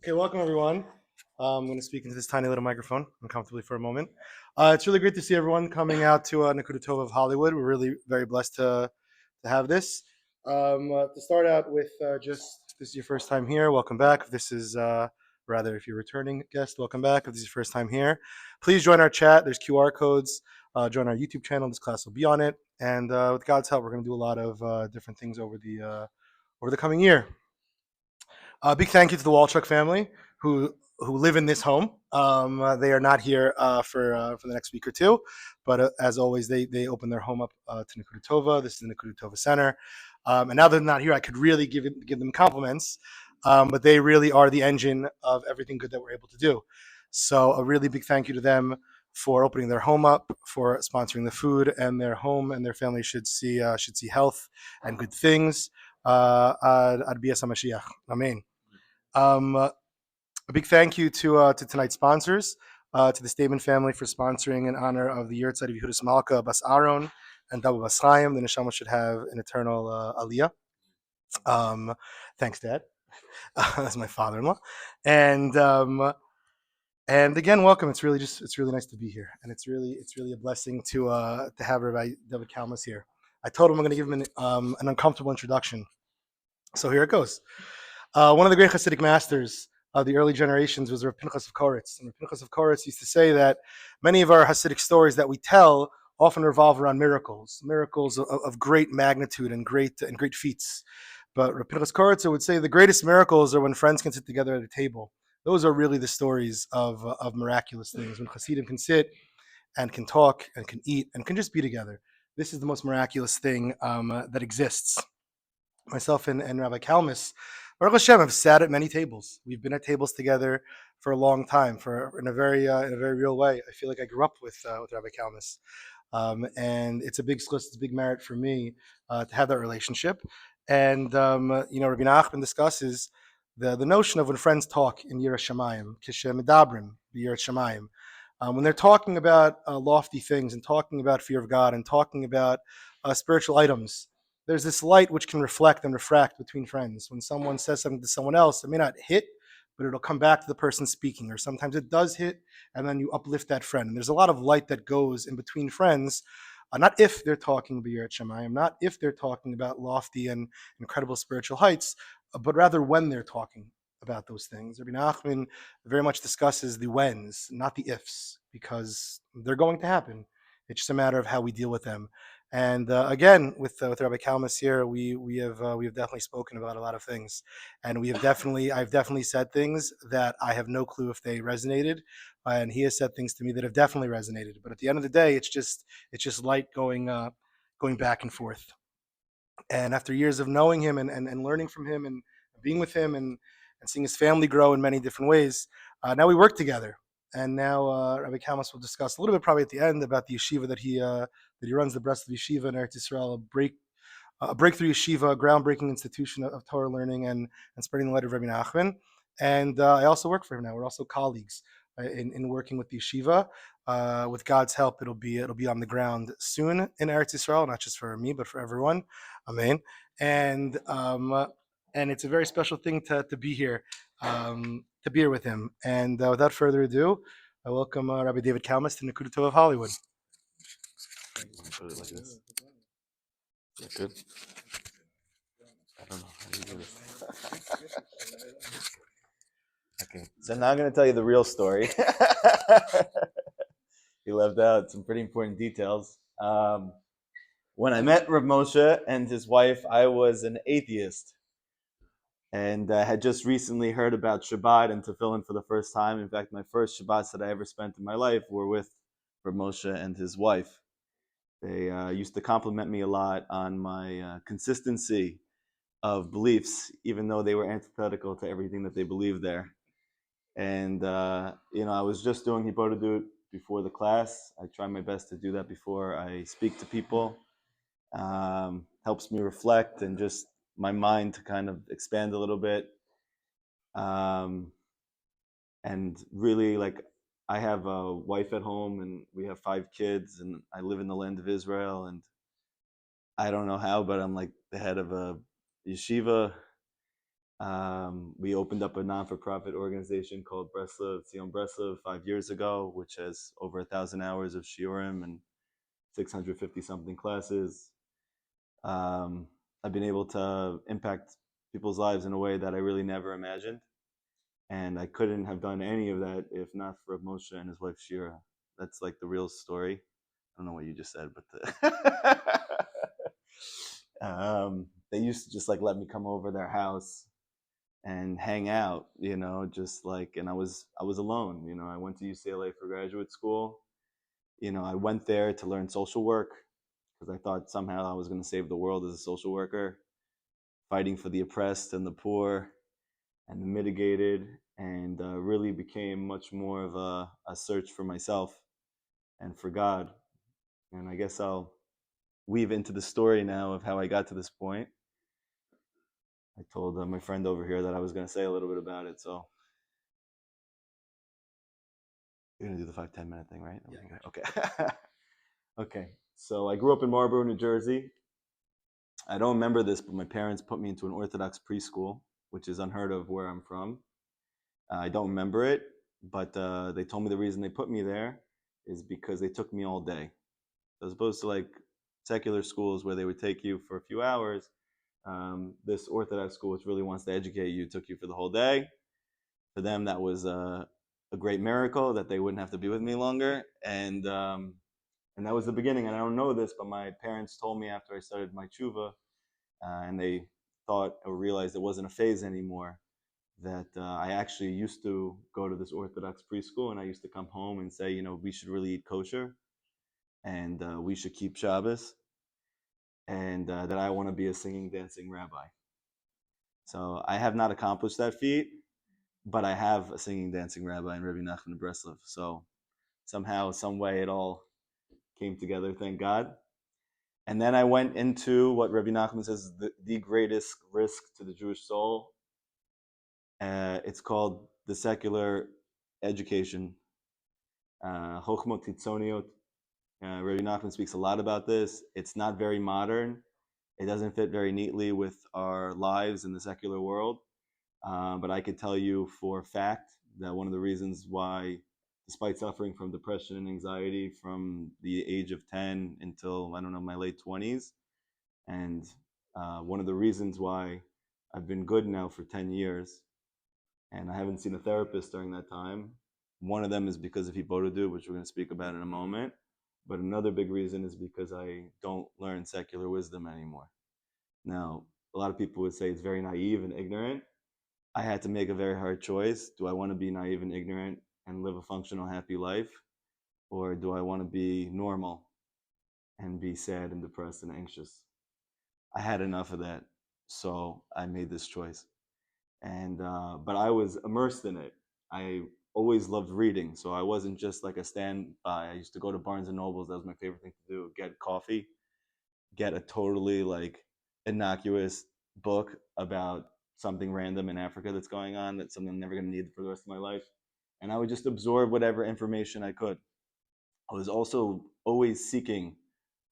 Okay, welcome everyone. I'm going to speak into this tiny little microphone uncomfortably for a moment. It's really great to see everyone coming out to Nekuda Tova of Hollywood. We're really very blessed to have this. To start out with, just this is your first time here, welcome back. If this is rather, if you're a returning guest, welcome back. If this is your first time here, please join our chat. There's QR codes. Join our YouTube channel. This class will be on it, and with God's help, we're going to do a lot of different things over the coming year. Big thank you to the Walchuk family who live in this home. They are not here for the next week or two, but as always, they open their home up to Nekuda Tova. This is the Nekuda Tova Center, and now they're not here. I could really give them compliments, but they really are the engine of everything good that we're able to do. So a really big thank you to them for opening their home up, for sponsoring the food, and their home and their family should see health and good things. Ad Bias HaMashiach. Amen. A big thank you to tonight's sponsors, to the Stamen family for sponsoring in honor of the Yurtzeit of Yehudis Malka Bas Aaron and Dabu Bas Chaim. The neshama should have an eternal aliyah. Thanks, Dad. That's my father-in-law, and again, welcome. It's really nice to be here, and it's really a blessing to have Rabbi David Kalmus here. I told him I'm going to give him an uncomfortable introduction, so here it goes. One of the great Hasidic masters of the early generations was Rav Pinchas of Koretz. And Rav Pinchas of Koretz used to say that many of our Hasidic stories that we tell often revolve around miracles of great magnitude and great feats. But Rav Pinchas Koretz would say the greatest miracles are when friends can sit together at a table. Those are really the stories of miraculous things, when Hasidim can sit and can talk and can eat and can just be together. This is the most miraculous thing that exists. Myself and Rabbi Kalmus, Baruch Hashem, have sat at many tables. We've been at tables together for a long time, in a very real way. I feel like I grew up with Rabbi Kalmus, and it's a big merit for me to have that relationship. And Rebbe Nachman discusses the notion of when friends talk in Yiras Shamayim, Kishem Medabrim, Yiras Shamayim, when they're talking about lofty things and talking about fear of God and talking about spiritual items. There's this light which can reflect and refract between friends. When someone says something to someone else, it may not hit, but it'll come back to the person speaking. Or sometimes it does hit, and then you uplift that friend. And there's a lot of light that goes in between friends, not if they're talking B'yirat Shamayim, not if they're talking about lofty and incredible spiritual heights, but rather when they're talking about those things. Rebbe Nachman very much discusses the whens, not the ifs, because they're going to happen. It's just a matter of how we deal with them. And again, with Rabbi Kalmus here, we have definitely spoken about a lot of things, and I've definitely said things that I have no clue if they resonated, and he has said things to me that have definitely resonated. But at the end of the day, it's just light going back and forth. And after years of knowing him and learning from him and being with him and seeing his family grow in many different ways, now we work together. And now Rabbi Kalmus will discuss a little bit probably at the end about the yeshiva that he runs, the Breslov Yeshiva in Eretz Yisrael, a breakthrough yeshiva, a groundbreaking institution of Torah learning and spreading the light of Rebbe Nachman. And I also work for him now. We're also colleagues in working with the yeshiva. With God's help, it'll be on the ground soon in Eretz Yisrael, not just for me, but for everyone. Amen. And it's a very special thing to be here. To be here with him. And without further ado, I welcome Rabbi David Kalmus to Nekuda Tova of Hollywood. Put it like this. Is that good? I don't know how you do this. Okay, so now I'm going to tell you the real story. He left out some pretty important details. When I met Rav Moshe and his wife, I was an atheist. And I had just recently heard about Shabbat and Tefillin for the first time. In fact, my first Shabbats that I ever spent in my life were with Rav Moshe and his wife. They used to compliment me a lot on my consistency of beliefs, even though they were antithetical to everything that they believed there. And, I was just doing Hibodedut before the class. I try my best to do that before I speak to people. Helps me reflect and just my mind to kind of expand a little bit. And really, like, I have a wife at home and we have 5 kids and I live in the land of Israel, and I don't know how, but I'm like the head of a yeshiva. We opened up a non-for-profit organization called Breslov 5 years ago, which has over 1,000 hours of shiurim and 650 something classes. I've been able to impact people's lives in a way that I really never imagined. And I couldn't have done any of that if not for Moshe and his wife Shira. That's like the real story. I don't know what you just said, but they used to just like let me come over their house and hang out, just like, and I was alone. I went to UCLA for graduate school. I went there to learn social work because I thought somehow I was going to save the world as a social worker, fighting for the oppressed and the poor and the mitigated, and really became much more of a search for myself and for God. And I guess I'll weave into the story now of how I got to this point. I told my friend over here that I was going to say a little bit about it, so you're going to do the 5-10 minute thing, right? Yeah. Okay. Okay. So I grew up in Marlborough, New Jersey. I don't remember this, but my parents put me into an Orthodox preschool, which is unheard of where I'm from. I don't remember it, but they told me the reason they put me there is because they took me all day. As opposed to like secular schools where they would take you for a few hours, this Orthodox school, which really wants to educate you, took you for the whole day. For them, that was a great miracle that they wouldn't have to be with me longer. And that was the beginning. And I don't know this, but my parents told me after I started my tshuva, and they thought or realized it wasn't a phase anymore, that I actually used to go to this Orthodox preschool, and I used to come home and say, we should really eat kosher, and we should keep Shabbos, and that I want to be a singing, dancing rabbi. So I have not accomplished that feat, but I have a singing, dancing rabbi in Rebbe Nachman of Breslov. So somehow, some way, it all came together, thank God. And then I went into what Rebbe Nachman says is the greatest risk to the Jewish soul. It's called the secular education, Chochmot Titzoniot. Rebbe Nachman speaks a lot about this. It's not very modern. It doesn't fit very neatly with our lives in the secular world. But I could tell you for a fact that one of the reasons why, despite suffering from depression and anxiety from the age of 10 until, I don't know, my late 20s, and one of the reasons why I've been good now for 10 years, and I haven't seen a therapist during that time. One of them is because of Hiborudu, which we're going to speak about in a moment. But another big reason is because I don't learn secular wisdom anymore. Now, a lot of people would say it's very naive and ignorant. I had to make a very hard choice. Do I want to be naive and ignorant and live a functional, happy life? Or do I want to be normal and be sad and depressed and anxious? I had enough of that, so I made this choice. And but I was immersed in it. I always loved reading, so I wasn't just like a standby. I used to go to Barnes and Nobles. That was my favorite thing to do. Get coffee, get a totally like innocuous book about something random in Africa that's going on, that's something I'm never going to need for the rest of my life, and I would just absorb whatever information I could. I was also always seeking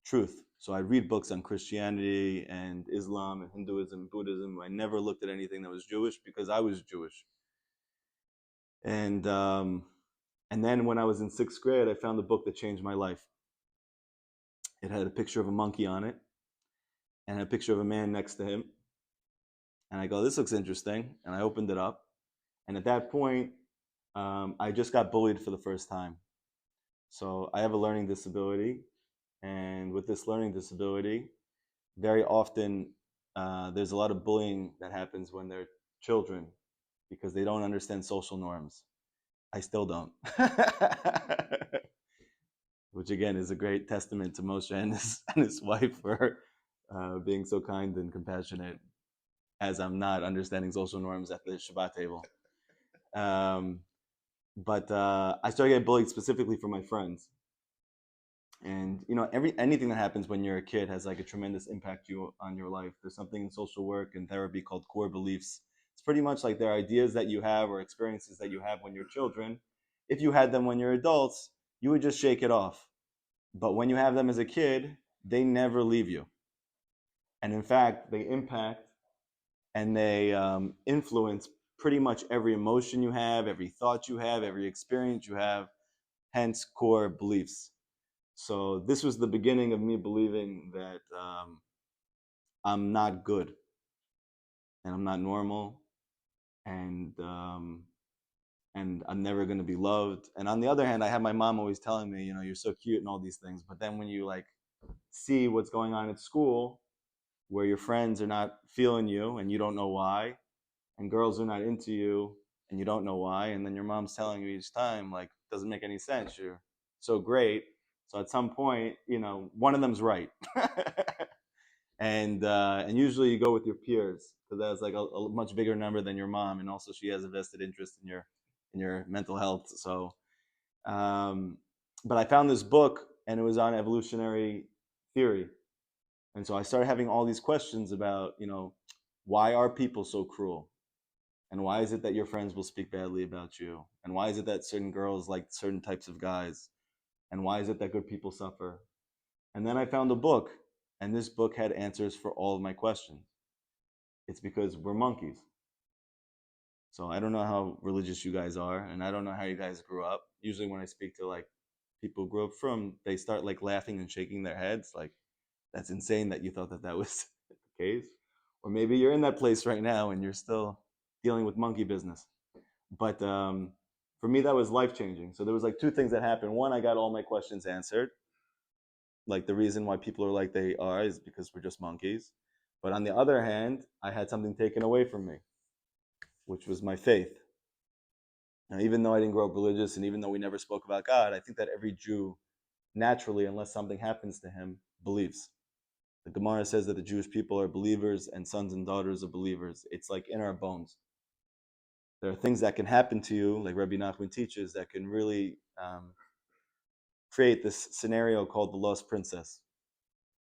truth. So I'd read books on Christianity and Islam and Hinduism and Buddhism. I never looked at anything that was Jewish because I was Jewish. And then when I was in 6th grade, I found a book that changed my life. It had a picture of a monkey on it and a picture of a man next to him. And I go, this looks interesting. And I opened it up. And at that point, I just got bullied for the first time. So I have a learning disability. And with this learning disability, very often there's a lot of bullying that happens when they're children because they don't understand social norms. I still don't. Which again is a great testament to Moshe and his wife for being so kind and compassionate, as I'm not understanding social norms at the Shabbat table. But I started getting bullied specifically from my friends. And anything that happens when you're a kid has like a tremendous impact on your life. There's something in social work and therapy called core beliefs. It's pretty much like they're ideas that you have or experiences that you have when you're children. If you had them when you're adults, you would just shake it off. But when you have them as a kid, they never leave you. And in fact, they impact and they influence pretty much every emotion you have, every thought you have, every experience you have, hence core beliefs. So this was the beginning of me believing that I'm not good and I'm not normal, and and I'm never going to be loved. And on the other hand, I had my mom always telling me, you know, you're so cute and all these things. But then when you like see what's going on at school, where your friends are not feeling you and you don't know why, and girls are not into you and you don't know why, and then your mom's telling you each time, like, doesn't make any sense. You're so great. So at some point, you know, one of them's right. And usually you go with your peers because that's like a much bigger number than your mom, and also she has a vested interest in your mental health. So, but I found this book and it was on evolutionary theory, and so I started having all these questions about, you know, why are people so cruel, and why is it that your friends will speak badly about you, and why is it that certain girls like certain types of guys, and why is it that good people suffer? And then I found a book, and this book had answers for all of my questions. It's because we're monkeys. So I don't know how religious you guys are, and I don't know how you guys grew up. Usually when I speak to like people who grew up from, they start like laughing and shaking their heads, like that's insane that you thought that that was the case. Or maybe you're in that place right now and you're still dealing with monkey business. But for me, that was life changing. So there was like two things that happened. One, I got all my questions answered. Like the reason why people are like they are is because we're just monkeys. But on the other hand, I had something taken away from me, which was my faith. Now, even though I didn't grow up religious and even though we never spoke about God, I think that every Jew naturally, unless something happens to him, believes. The Gemara says that the Jewish people are believers and sons and daughters of believers. It's like in our bones. There are things that can happen to you, like Rebbe Nachman teaches, that can really create this scenario called the lost princess,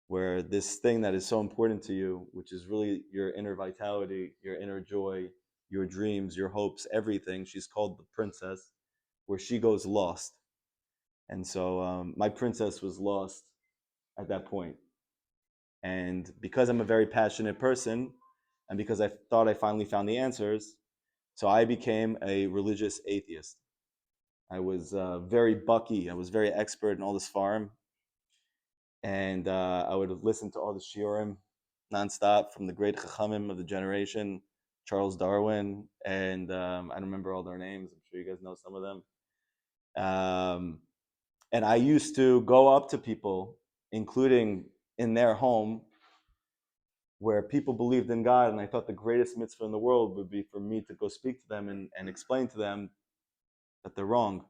where this thing that is so important to you, which is really your inner vitality, your inner joy, your dreams, your hopes, everything, she's called the princess, where she goes lost. And so my princess was lost at that point. And because I'm a very passionate person, and because I thought I finally found the answers, so I became a religious atheist. I was very bucky. I was very expert in all this farm. And I would listen to all the shiurim nonstop from the great chachamim of the generation, Charles Darwin, and I don't remember all their names. I'm sure you guys know some of them. And I used to go up to people, including in their home, where people believed in God, and I thought the greatest mitzvah in the world would be for me to go speak to them and explain to them that they're wrong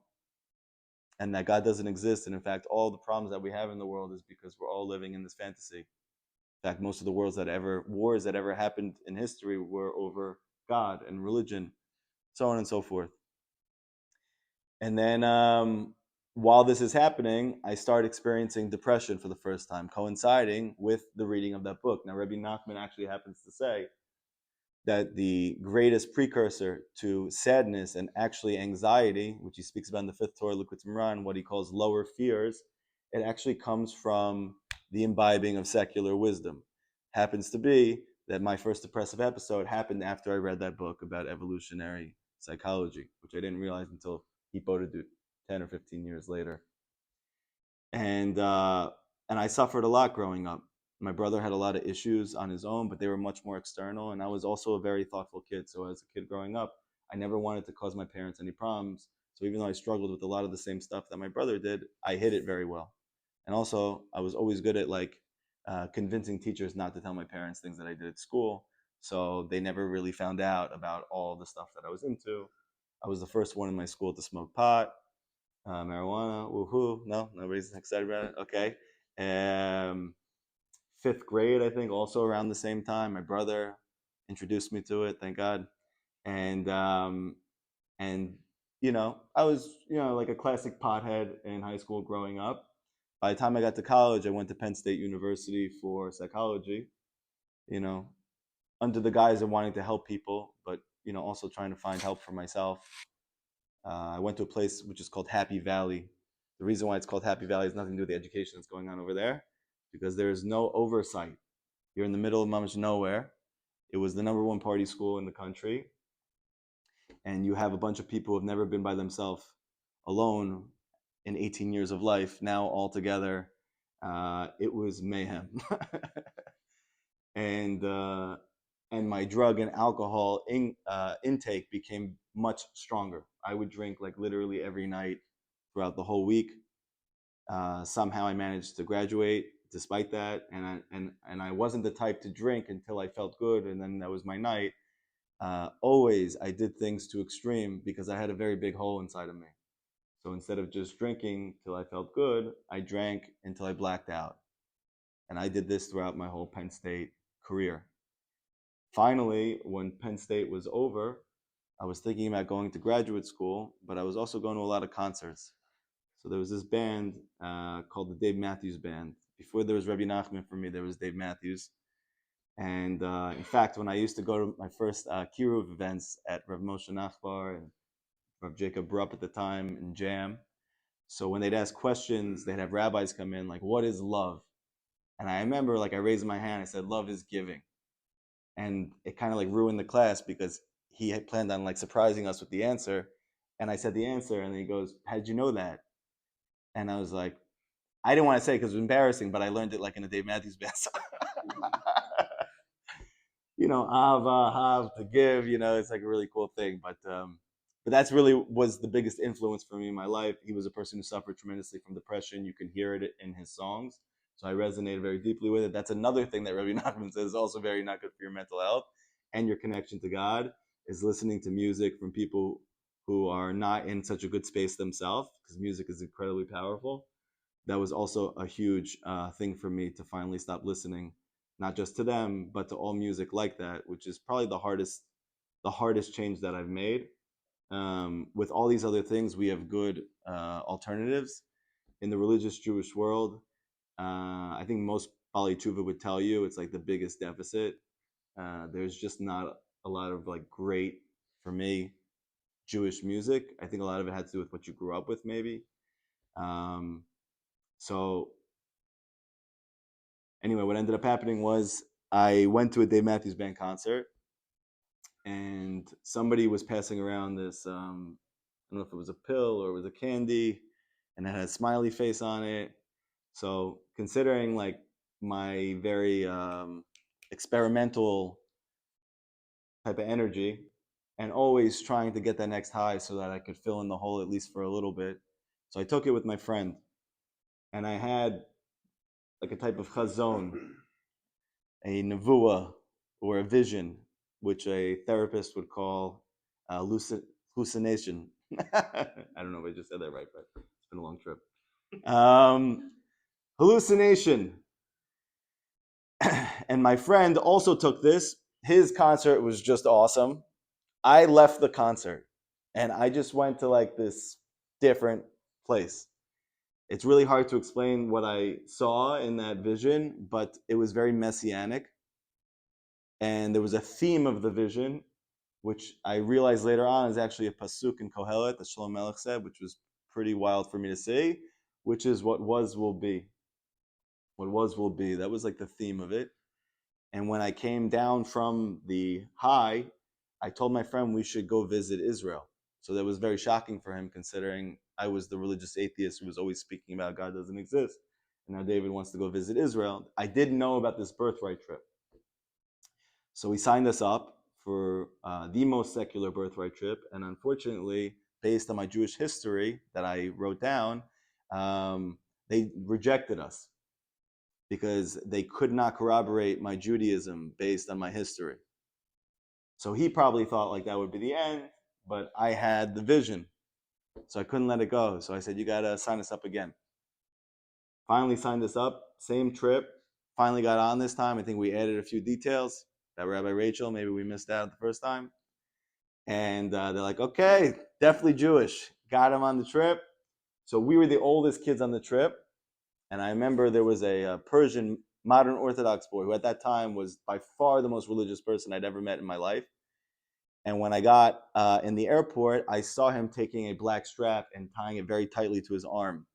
and that God doesn't exist. And in fact, all the problems that we have in the world is because we're all living in this fantasy. In fact, most of the wars that ever happened in history were over God and religion, so on and so forth. And then while this is happening, I start experiencing depression for the first time, coinciding with the reading of that book. Now, Rebbe Nachman actually happens to say that the greatest precursor to sadness and actually anxiety, which he speaks about in the fifth Torah, Likutei Moharan, what he calls lower fears, it actually comes from the imbibing of secular wisdom. Happens to be that my first depressive episode happened after I read that book about evolutionary psychology, which I didn't realize until he quoted it 10 or 15 years later. And I suffered a lot growing up. My brother had a lot of issues on his own, but they were much more external. And I was also a very thoughtful kid. So as a kid growing up, I never wanted to cause my parents any problems. So even though I struggled with a lot of the same stuff that my brother did, I hid it very well. And also, I was always good at like convincing teachers not to tell my parents things that I did at school. So they never really found out about all the stuff that I was into. I was the first one in my school to smoke pot, marijuana. Woohoo! No, nobody's excited about it. Okay. Fifth grade, I think, also around the same time, my brother introduced me to it. Thank God. And you know, I was, you know, like a classic pothead in high school growing up. By the time I got to college, I went to Penn State University for psychology, you know, under the guise of wanting to help people, but, you know, also trying to find help for myself. I went to a place which is called Happy Valley. The reason why it's called Happy Valley has nothing to do with the education that's going on over there, because there is no oversight. You're in the middle of mamish nowhere, It was the #1 party school in the country. And you have a bunch of people who have never been by themselves alone in 18 years of life, now all together. It was mayhem. and my drug and alcohol intake became much stronger. I would drink like literally every night throughout the whole week. Somehow I managed to graduate despite that, and I wasn't the type to drink until I felt good, and then that was my night. Always I did things to extreme because I had a very big hole inside of me. So instead of just drinking till I felt good, I drank until I blacked out. And I did this throughout my whole Penn State career. Finally, when Penn State was over, I was thinking about going to graduate school, but I was also going to a lot of concerts. So there was this band called the Dave Matthews Band. Before there was Rebbe Nachman for me, there was Dave Matthews. And in fact, when I used to go to my first Kiruv events at Rav Moshe Nachbar and Rav Jacob Rupp at the time in Jam, so when they'd ask questions, they'd have rabbis come in like, what is love? And I remember like I raised my hand, I said, love is giving. And it kind of like ruined the class because he had planned on like surprising us with the answer. And I said the answer, and he goes, how'd you know that? And I was like, I didn't want to say because it was embarrassing, but I learned it like in a Dave Matthews Band song. Ahava, have to give, it's like a really cool thing. But that's really was the biggest influence for me in my life. He was a person who suffered tremendously from depression. You can hear it in his songs. So I resonated very deeply with it. That's another thing that Rebbe Nachman says is also very not good for your mental health and your connection to God, is listening to music from people who are not in such a good space themselves, because music is incredibly powerful. That was also a huge thing for me to finally stop listening, not just to them, but to all music like that, which is probably the hardest change that I've made. With all these other things, we have good alternatives in the religious Jewish world. I think most Bali Tshuva would tell you it's like the biggest deficit. There's just not a lot of like great, for me, Jewish music. I think a lot of it had to do with what you grew up with, maybe. So anyway, what ended up happening was I went to a Dave Matthews Band concert, and somebody was passing around this, I don't know if it was a pill or it was a candy, and it had a smiley face on it. So considering like my very experimental type of energy, and always trying to get that next high so that I could fill in the hole at least for a little bit. So I took it with my friend, and I had like a type of chazon, a nevuah, or a vision, which a therapist would call hallucination. I don't know if I just said that right, but it's been a long trip. Hallucination. And my friend also took this. His concert was just awesome. I left the concert and I just went to like this different place. It's really hard to explain what I saw in that vision, but it was very messianic. And there was a theme of the vision, which I realized later on is actually a pasuk in Kohelet that Shlomo Melech said, which was pretty wild for me to see, which is what was will be. What was will be. That was like the theme of it. And when I came down from the high, I told my friend we should go visit Israel. So that was very shocking for him, considering I was the religious atheist who was always speaking about God doesn't exist. And now David wants to go visit Israel. I didn't know about this birthright trip. So we signed us up for the most secular birthright trip. And unfortunately, based on my Jewish history that I wrote down, they rejected us because they could not corroborate my Judaism based on my history. So he probably thought like that would be the end, but I had the vision. So I couldn't let it go. So I said, you got to sign us up again. Finally signed us up, same trip. Finally got on this time. I think we added a few details that Rabbi Rachel, maybe we missed out the first time. And they're like, okay, definitely Jewish. Got him on the trip. So we were the oldest kids on the trip. And I remember there was a Persian modern Orthodox boy who at that time was by far the most religious person I'd ever met in my life. And when I got in the airport, I saw him taking a black strap and tying it very tightly to his arm.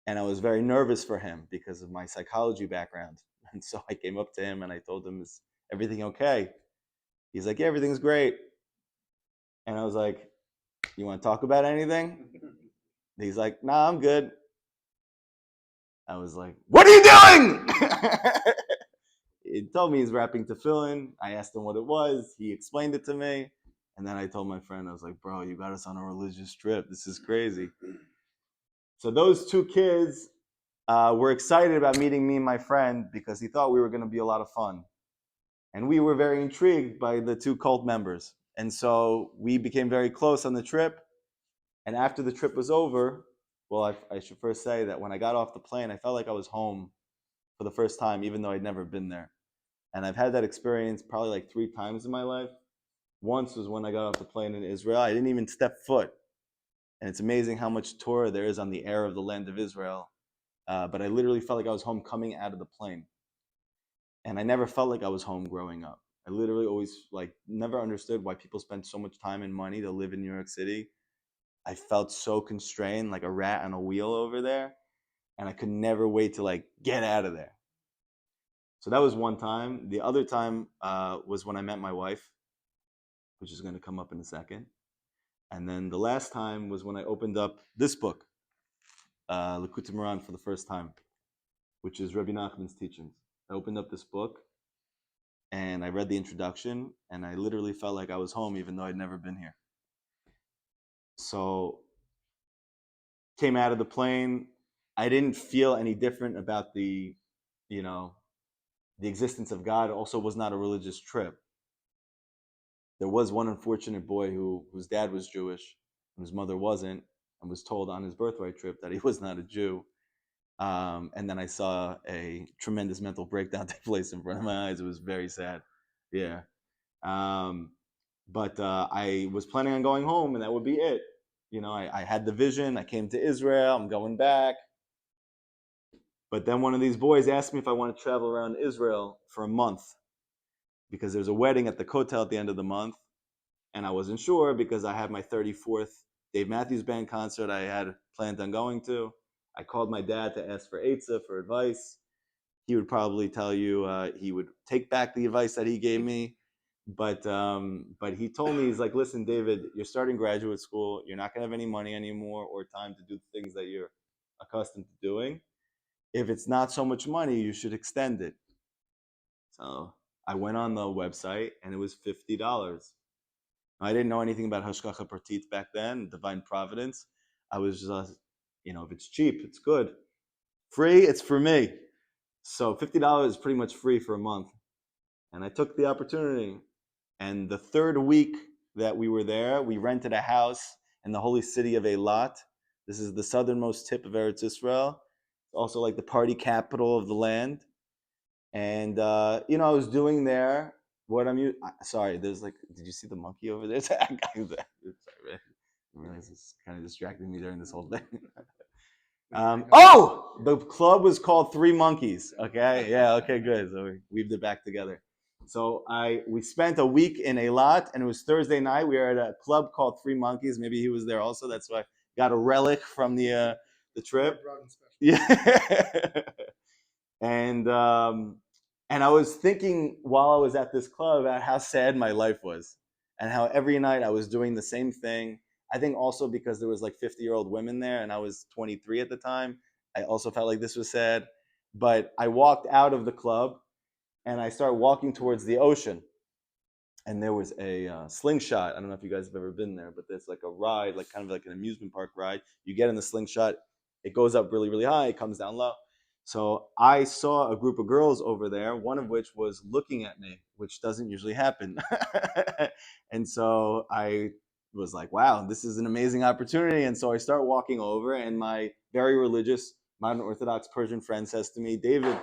And I was very nervous for him because of my psychology background. And so I came up to him and I told him everything okay? He's like, yeah, everything's great. And I was like, you want to talk about anything? He's like, nah, I'm good. I was like, what are you doing? He told me he's wrapping tefillin. I asked him what it was. He explained it to me. And then I told my friend, I was like, bro, you got us on a religious trip. This is crazy. So those two kids were excited about meeting me and my friend because he thought we were going to be a lot of fun. And we were very intrigued by the two cult members. And so we became very close on the trip. And after the trip was over, well, I should first say that when I got off the plane, I felt like I was home for the first time, even though I'd never been there. And I've had that experience probably like 3 times in my life. Once was when I got off the plane in Israel. I didn't even step foot. And it's amazing how much Torah there is on the air of the land of Israel. But I literally felt like I was home coming out of the plane. And I never felt like I was home growing up. I literally always never understood why people spend so much time and money to live in New York City. I felt so constrained, like a rat on a wheel over there. And I could never wait to get out of there. So that was one time. The other time was when I met my wife, which is going to come up in a second. And then the last time was when I opened up this book, Likutei Moharan, for the first time, which is Rebbe Nachman's teachings. I opened up this book and I read the introduction and I literally felt like I was home even though I'd never been here. So came out of the plane. I didn't feel any different about the existence of God. It also was not a religious trip. There was one unfortunate boy whose dad was Jewish and whose mother wasn't, and was told on his birthright trip that he was not a Jew. And then I saw a tremendous mental breakdown take place in front of my eyes. It was very sad. Yeah. But I was planning on going home, and that would be it. I had the vision. I came to Israel. I'm going back. But then one of these boys asked me if I want to travel around Israel for a month because there's a wedding at the Kotel at the end of the month. And I wasn't sure because I had my 34th Dave Matthews Band concert I had planned on going to. I called my dad to ask for Eitzah, for advice. He would probably tell you he would take back the advice that he gave me. But he told me, he's like, listen, David, you're starting graduate school. You're not going to have any money anymore or time to do things that you're accustomed to doing. If it's not so much money, you should extend it. So I went on the website and it was $50. I didn't know anything about Hashgacha Pratit back then, divine providence. I was just, if it's cheap, it's good. Free, it's for me. So $50 is pretty much free for a month. And I took the opportunity. And the third week that we were there, we rented a house in the holy city of Eilat. This is the southernmost tip of Eretz Israel. Also like the party capital of the land. And, I was doing there what I'm sorry, there's did you see the monkey over there? Sorry, I realize it's kind of distracting me during this whole thing. The club was called Three Monkeys. Okay, yeah, okay, good. So we weaved it back together. So we spent a week in Eilat, and it was Thursday night. We were at a club called Three Monkeys. Maybe he was there also. That's why I got a relic from the trip. Yeah. And I was thinking while I was at this club about how sad my life was and how every night I was doing the same thing. I think also because there was 50-year-old women there and I was 23 at the time. I also felt like this was sad. But I walked out of the club and I started walking towards the ocean. And there was a slingshot. I don't know if you guys have ever been there, but there's a ride, kind of like an amusement park ride. You get in the slingshot. It goes up really, really high. It comes down low. So I saw a group of girls over there, one of which was looking at me, which doesn't usually happen. And so I was like, wow, this is an amazing opportunity. And so I start walking over, and my very religious, modern Orthodox Persian friend says to me, David,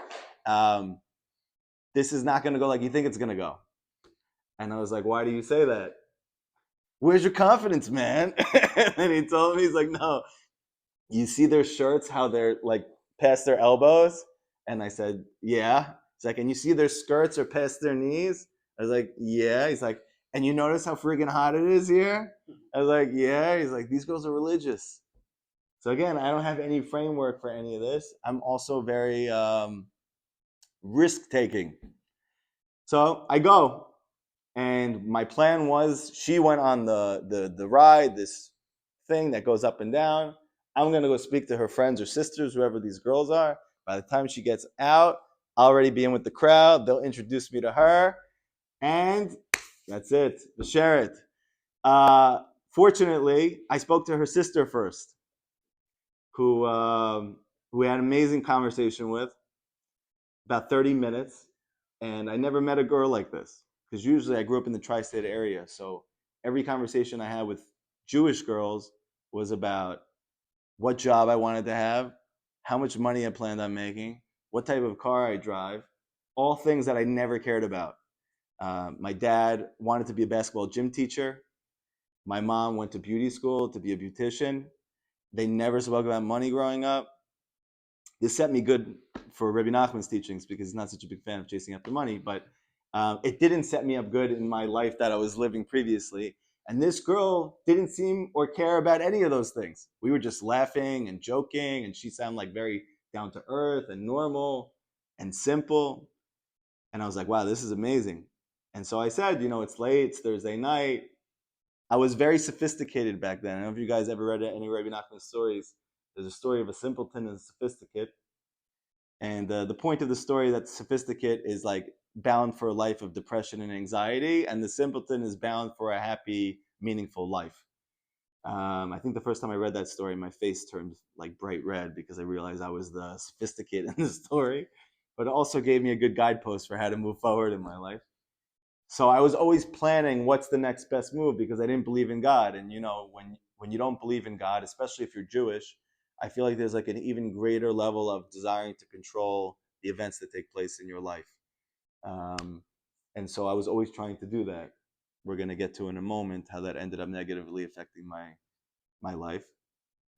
this is not going to go like you think it's going to go. And I was like, why do you say that? Where's your confidence, man? And he told me, he's like, no, you see their shirts, how they're past their elbows? And I said, yeah. He's like, and you see their skirts are past their knees? I was like, yeah. He's like, and you notice how freaking hot it is here? I was like, yeah. He's like, these girls are religious. So again, I don't have any framework for any of this. I'm also very risk-taking. So I go, and my plan was she went on the ride, this thing that goes up and down. I'm gonna go speak to her friends or sisters, whoever these girls are. By the time she gets out, I'll already be in with the crowd. They'll introduce me to her, and that's it. Share it. Fortunately, I spoke to her sister first, who we had an amazing conversation with, about 30 minutes, and I never met a girl like this because usually I grew up in the tri-state area, so every conversation I had with Jewish girls was about what job I wanted to have, how much money I planned on making, what type of car I drive, all things that I never cared about. My dad wanted to be a basketball gym teacher. My mom went to beauty school to be a beautician. They never spoke about money growing up. This set me good for Rebbe Nachman's teachings because he's not such a big fan of chasing after money, but it didn't set me up good in my life that I was living previously. And this girl didn't seem or care about any of those things. We were just laughing and joking, and she sounded like very down to earth and normal and simple. And I was like, wow, this is amazing. And so I said, it's late, it's Thursday night. I was very sophisticated back then. I don't know if you guys ever read any Rebbe Nachman stories. There's a story of a simpleton and a sophisticate. And the point of the story that the sophisticate is like bound for a life of depression and anxiety, and the simpleton is bound for a happy, meaningful life. I think the first time I read that story, my face turned like bright red because I realized I was the sophisticate in the story, but it also gave me a good guidepost for how to move forward in my life. So I was always planning what's the next best move because I didn't believe in God. And when you don't believe in God, especially if you're Jewish, I feel like there's like an even greater level of desiring to control the events that take place in your life. And so I was always trying to do that. We're going to get to in a moment how that ended up negatively affecting my life.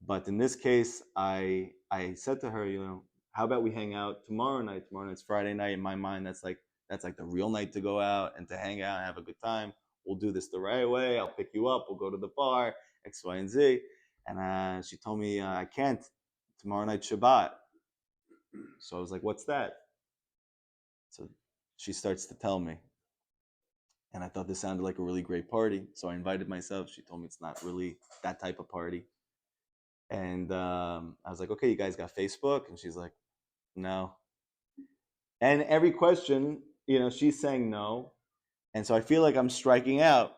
But in this case, I said to her, how about we hang out tomorrow night? Tomorrow night's Friday night. In my mind, that's like the real night to go out and to hang out and have a good time. We'll do this the right way. I'll pick you up. We'll go to the bar, X, Y, and Z. And she told me I can't. Tomorrow night Shabbat. So I was like, what's that? So she starts to tell me. And I thought this sounded like a really great party. So I invited myself. She told me it's not really that type of party. And I was like, okay, you guys got Facebook? And she's like, no. And every question, she's saying no. And so I feel like I'm striking out.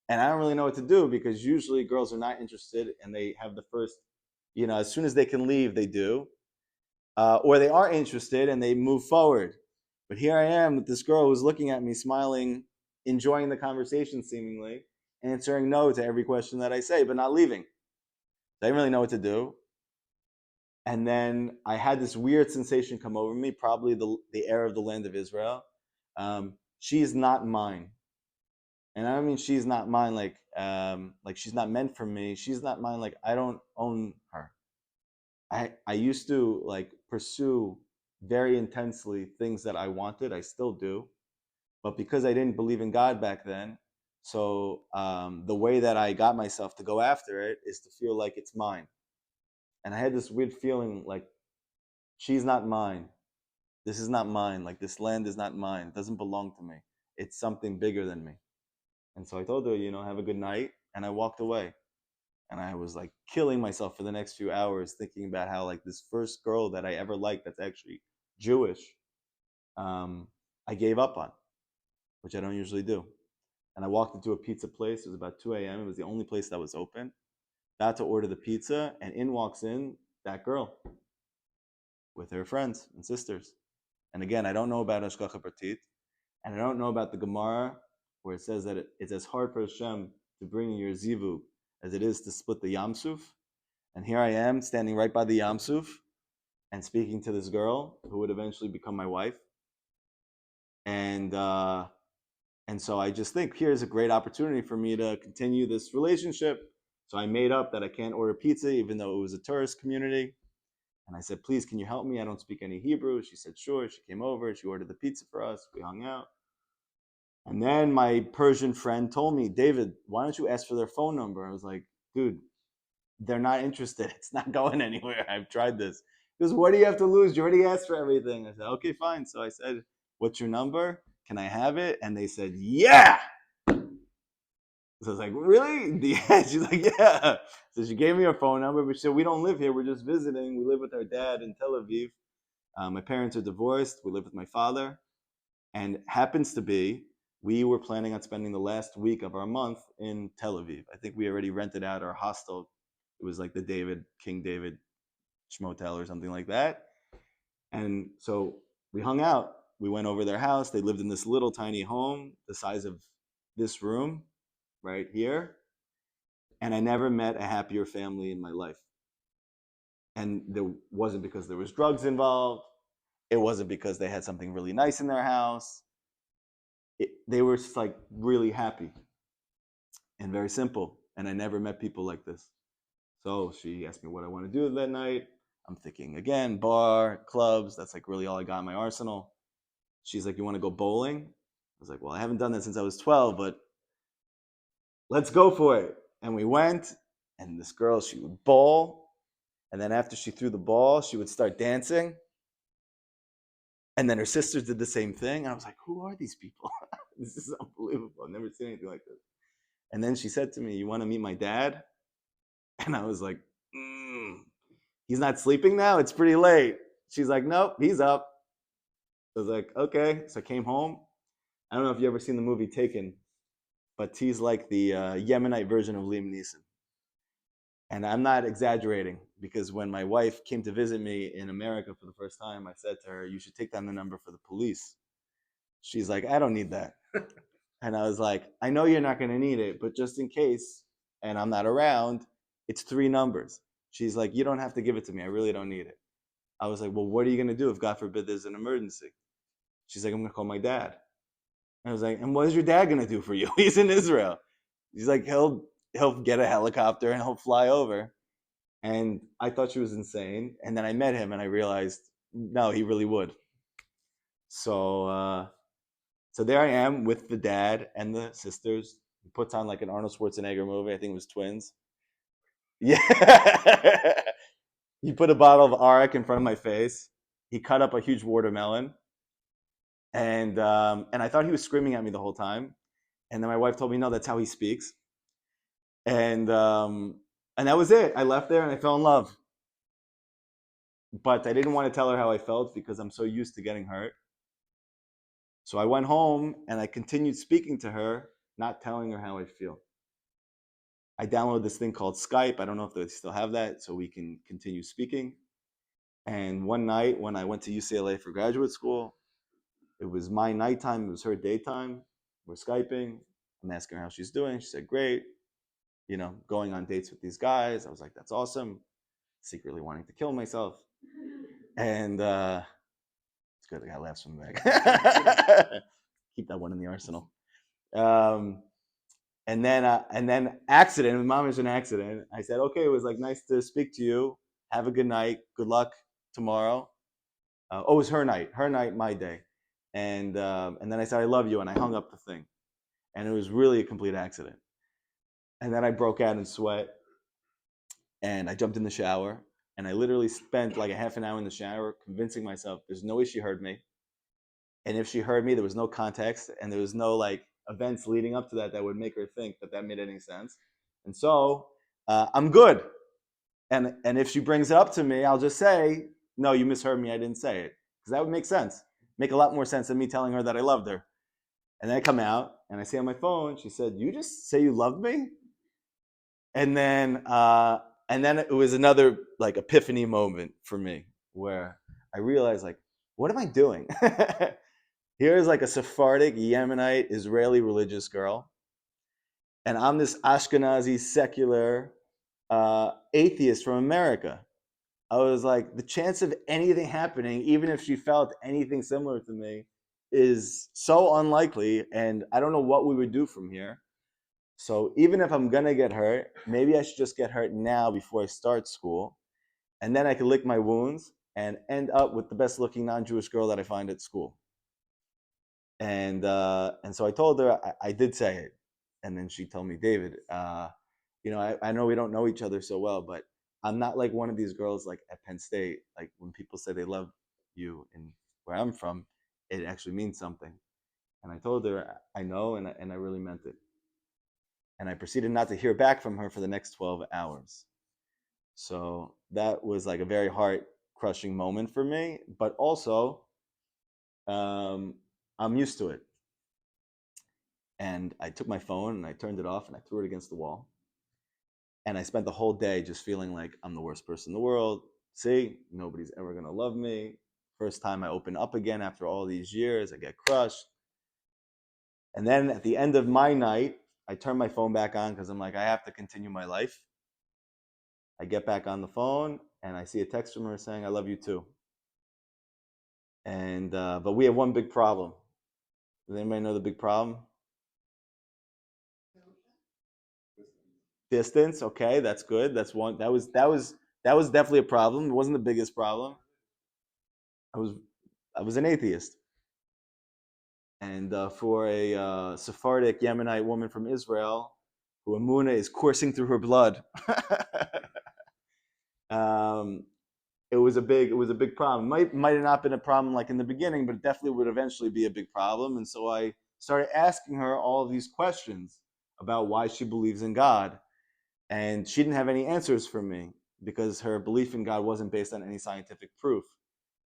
And I don't really know what to do because usually girls are not interested and they have the first, as soon as they can leave, they do. Or they are interested and they move forward. But here I am with this girl who's looking at me, smiling, enjoying the conversation seemingly, answering no to every question that I say, but not leaving. I didn't really know what to do. And then I had this weird sensation come over me, probably the air of the land of Israel. She's not mine. And I don't mean she's not mine like she's not meant for me. She's not mine like I don't own her. I used to like pursue very intensely things that I wanted. I still do. But because I didn't believe in God back then, so the way that I got myself to go after it is to feel like it's mine. And I had this weird feeling like she's not mine. This is not mine. Like this land is not mine. It doesn't belong to me. It's something bigger than me. And so I told her, have a good night. And I walked away. And I was like killing myself for the next few hours thinking about how like this first girl that I ever liked that's actually Jewish, I gave up on, which I don't usually do. And I walked into a pizza place. It was about 2 a.m. It was the only place that was open. About to order the pizza, and in walks in that girl with her friends and sisters. And again, I don't know about Hashgacha Pratit, and I don't know about the Gemara where it says that it's as hard for Hashem to bring your zivug as it is to split the Yamsuf. And here I am standing right by the Yamsuf and speaking to this girl who would eventually become my wife. And so I just think here's a great opportunity for me to continue this relationship. So I made up that I can't order pizza even though it was a tourist community. And I said, please, can you help me? I don't speak any Hebrew. She said, sure. She came over. She ordered the pizza for us. We hung out. And then my Persian friend told me, David, why don't you ask for their phone number? I was like, dude, they're not interested. It's not going anywhere. I've tried this. He goes, what do you have to lose? You already asked for everything. I said, okay, fine. So I said, what's your number? can I have it? And they said, yeah. So I was like, really? Yeah. She's like, yeah. So she gave me her phone number, but she said, we don't live here. We're just visiting. We live with our dad in Tel Aviv. My parents are divorced. We live with my father. And happens to be, we were planning on spending the last week of our month in Tel Aviv. I think we already rented out our hostel. It was like the King David Schmotel or something like that. And so we hung out. We went over their house. They lived in this little tiny home, the size of this room right here. And I never met a happier family in my life. And there wasn't because there was drugs involved. It wasn't because they had something really nice in their house. They were just like really happy and very simple. And I never met people like this. So she asked me what I want to do that night. I'm thinking, again, bar, clubs. That's like really all I got in my arsenal. She's like, you want to go bowling? I was like, well, I haven't done that since I was 12, but let's go for it. And we went, and this girl, she would bowl. And then after she threw the ball, she would start dancing. And then her sisters did the same thing. And I was like, who are these people? This is unbelievable. I've never seen anything like this. And then she said to me, you want to meet my dad? And I was like, he's not sleeping now? It's pretty late. She's like, nope, he's up. I was like, okay. So I came home. I don't know if you've ever seen the movie Taken, but he's like the Yemenite version of Liam Neeson. And I'm not exaggerating, because when my wife came to visit me in America for the first time, I said to her, you should take down the number for the police. She's like, I don't need that. And I was like, I know you're not going to need it, but just in case, and I'm not around, it's 3 numbers. She's like, you don't have to give it to me. I really don't need it. I was like, well, what are you going to do if, God forbid, there's an emergency? She's like, I'm going to call my dad. I was like, and what is your dad going to do for you? He's in Israel. He's like, he'll get a helicopter and he'll fly over. And I thought she was insane. And then I met him and I realized, no, he really would. So there I am with the dad and the sisters. He puts on like an Arnold Schwarzenegger movie. I think it was Twins. Yeah. He put a bottle of Arak in front of my face. He cut up a huge watermelon. And I thought he was screaming at me the whole time. And then my wife told me, no, that's how he speaks. And that was it. I left there and I fell in love. But I didn't want to tell her how I felt because I'm so used to getting hurt. So I went home and I continued speaking to her, not telling her how I feel. I downloaded this thing called Skype. I don't know if they still have that, so we can continue speaking. And one night when I went to UCLA for graduate school, it was my nighttime, it was her daytime. We're Skyping. I'm asking her how she's doing. She said, great. You know, going on dates with these guys. I was like, that's awesome. Secretly wanting to kill myself. And it's good. I got laughs from the back. Keep that one in the arsenal. And then accident. Mom is an accident. I said, okay, it was like nice to speak to you. Have a good night. Good luck tomorrow. It was her night, my day. And then I said, I love you, and I hung up the thing. And it was really a complete accident. And then I broke out in sweat, and I jumped in the shower, and I literally spent like a half an hour in the shower convincing myself there's no way she heard me. And if she heard me, there was no context, and there was no like events leading up to that would make her think that made any sense. And so I'm good. And if she brings it up to me, I'll just say, no, you misheard me. I didn't say it. Because that would make sense. Make a lot more sense than me telling her that I loved her. And then I come out and I see on my phone, she said, you just say you loved me? And then it was another like epiphany moment for me where I realized like, what am I doing? Here's like a Sephardic, Yemenite, Israeli religious girl. And I'm this Ashkenazi, secular atheist from America. I was like, the chance of anything happening, even if she felt anything similar to me, is so unlikely. And I don't know what we would do from here. So even if I'm going to get hurt, maybe I should just get hurt now before I start school. And then I can lick my wounds and end up with the best looking non-Jewish girl that I find at school. And so I told her, I did say it. And then she told me, David, I know we don't know each other so well, but I'm not like one of these girls like at Penn State. Like when people say they love you and where I'm from, it actually means something. And I told her, I know, and I really meant it. And I proceeded not to hear back from her for the next 12 hours. So that was like a very heart-crushing moment for me, but also I'm used to it. And I took my phone and I turned it off and I threw it against the wall. And I spent the whole day just feeling like I'm the worst person in the world. See, nobody's ever going to love me. First time I open up again after all these years, I get crushed. And then at the end of my night, I turn my phone back on because I'm like, I have to continue my life. I get back on the phone and I see a text from her saying, I love you too. And but we have one big problem. Does anybody know the big problem? Distance. Okay, that's good. That's one. That was definitely a problem. It wasn't the biggest problem. I was an atheist, and for a Sephardic Yemenite woman from Israel, who emunah is coursing through her blood, it was a big problem. Might have not been a problem like in the beginning, but it definitely would eventually be a big problem. And so I started asking her all of these questions about why she believes in God, and she didn't have any answers for me because her belief in God wasn't based on any scientific proof,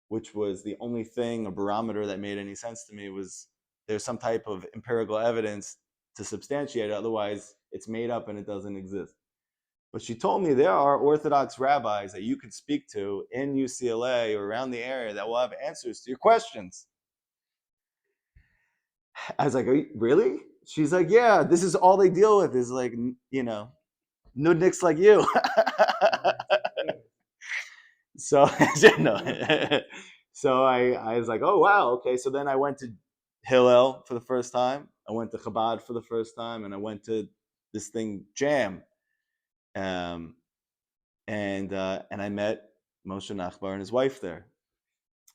which was the only thing, a barometer that made any sense to me was there's some type of empirical evidence to substantiate it. Otherwise, it's made up and it doesn't exist. But she told me there are Orthodox rabbis that you could speak to in UCLA or around the area that will have answers to your questions. I was like, are you, really? She's like, yeah, this is all they deal with is like, nudniks like you. So, so I was like, oh, wow, okay. So then I went to Hillel for the first time. I went to Chabad for the first time, and I went to this thing, Jam. And I met Moshe Nachbar and his wife there.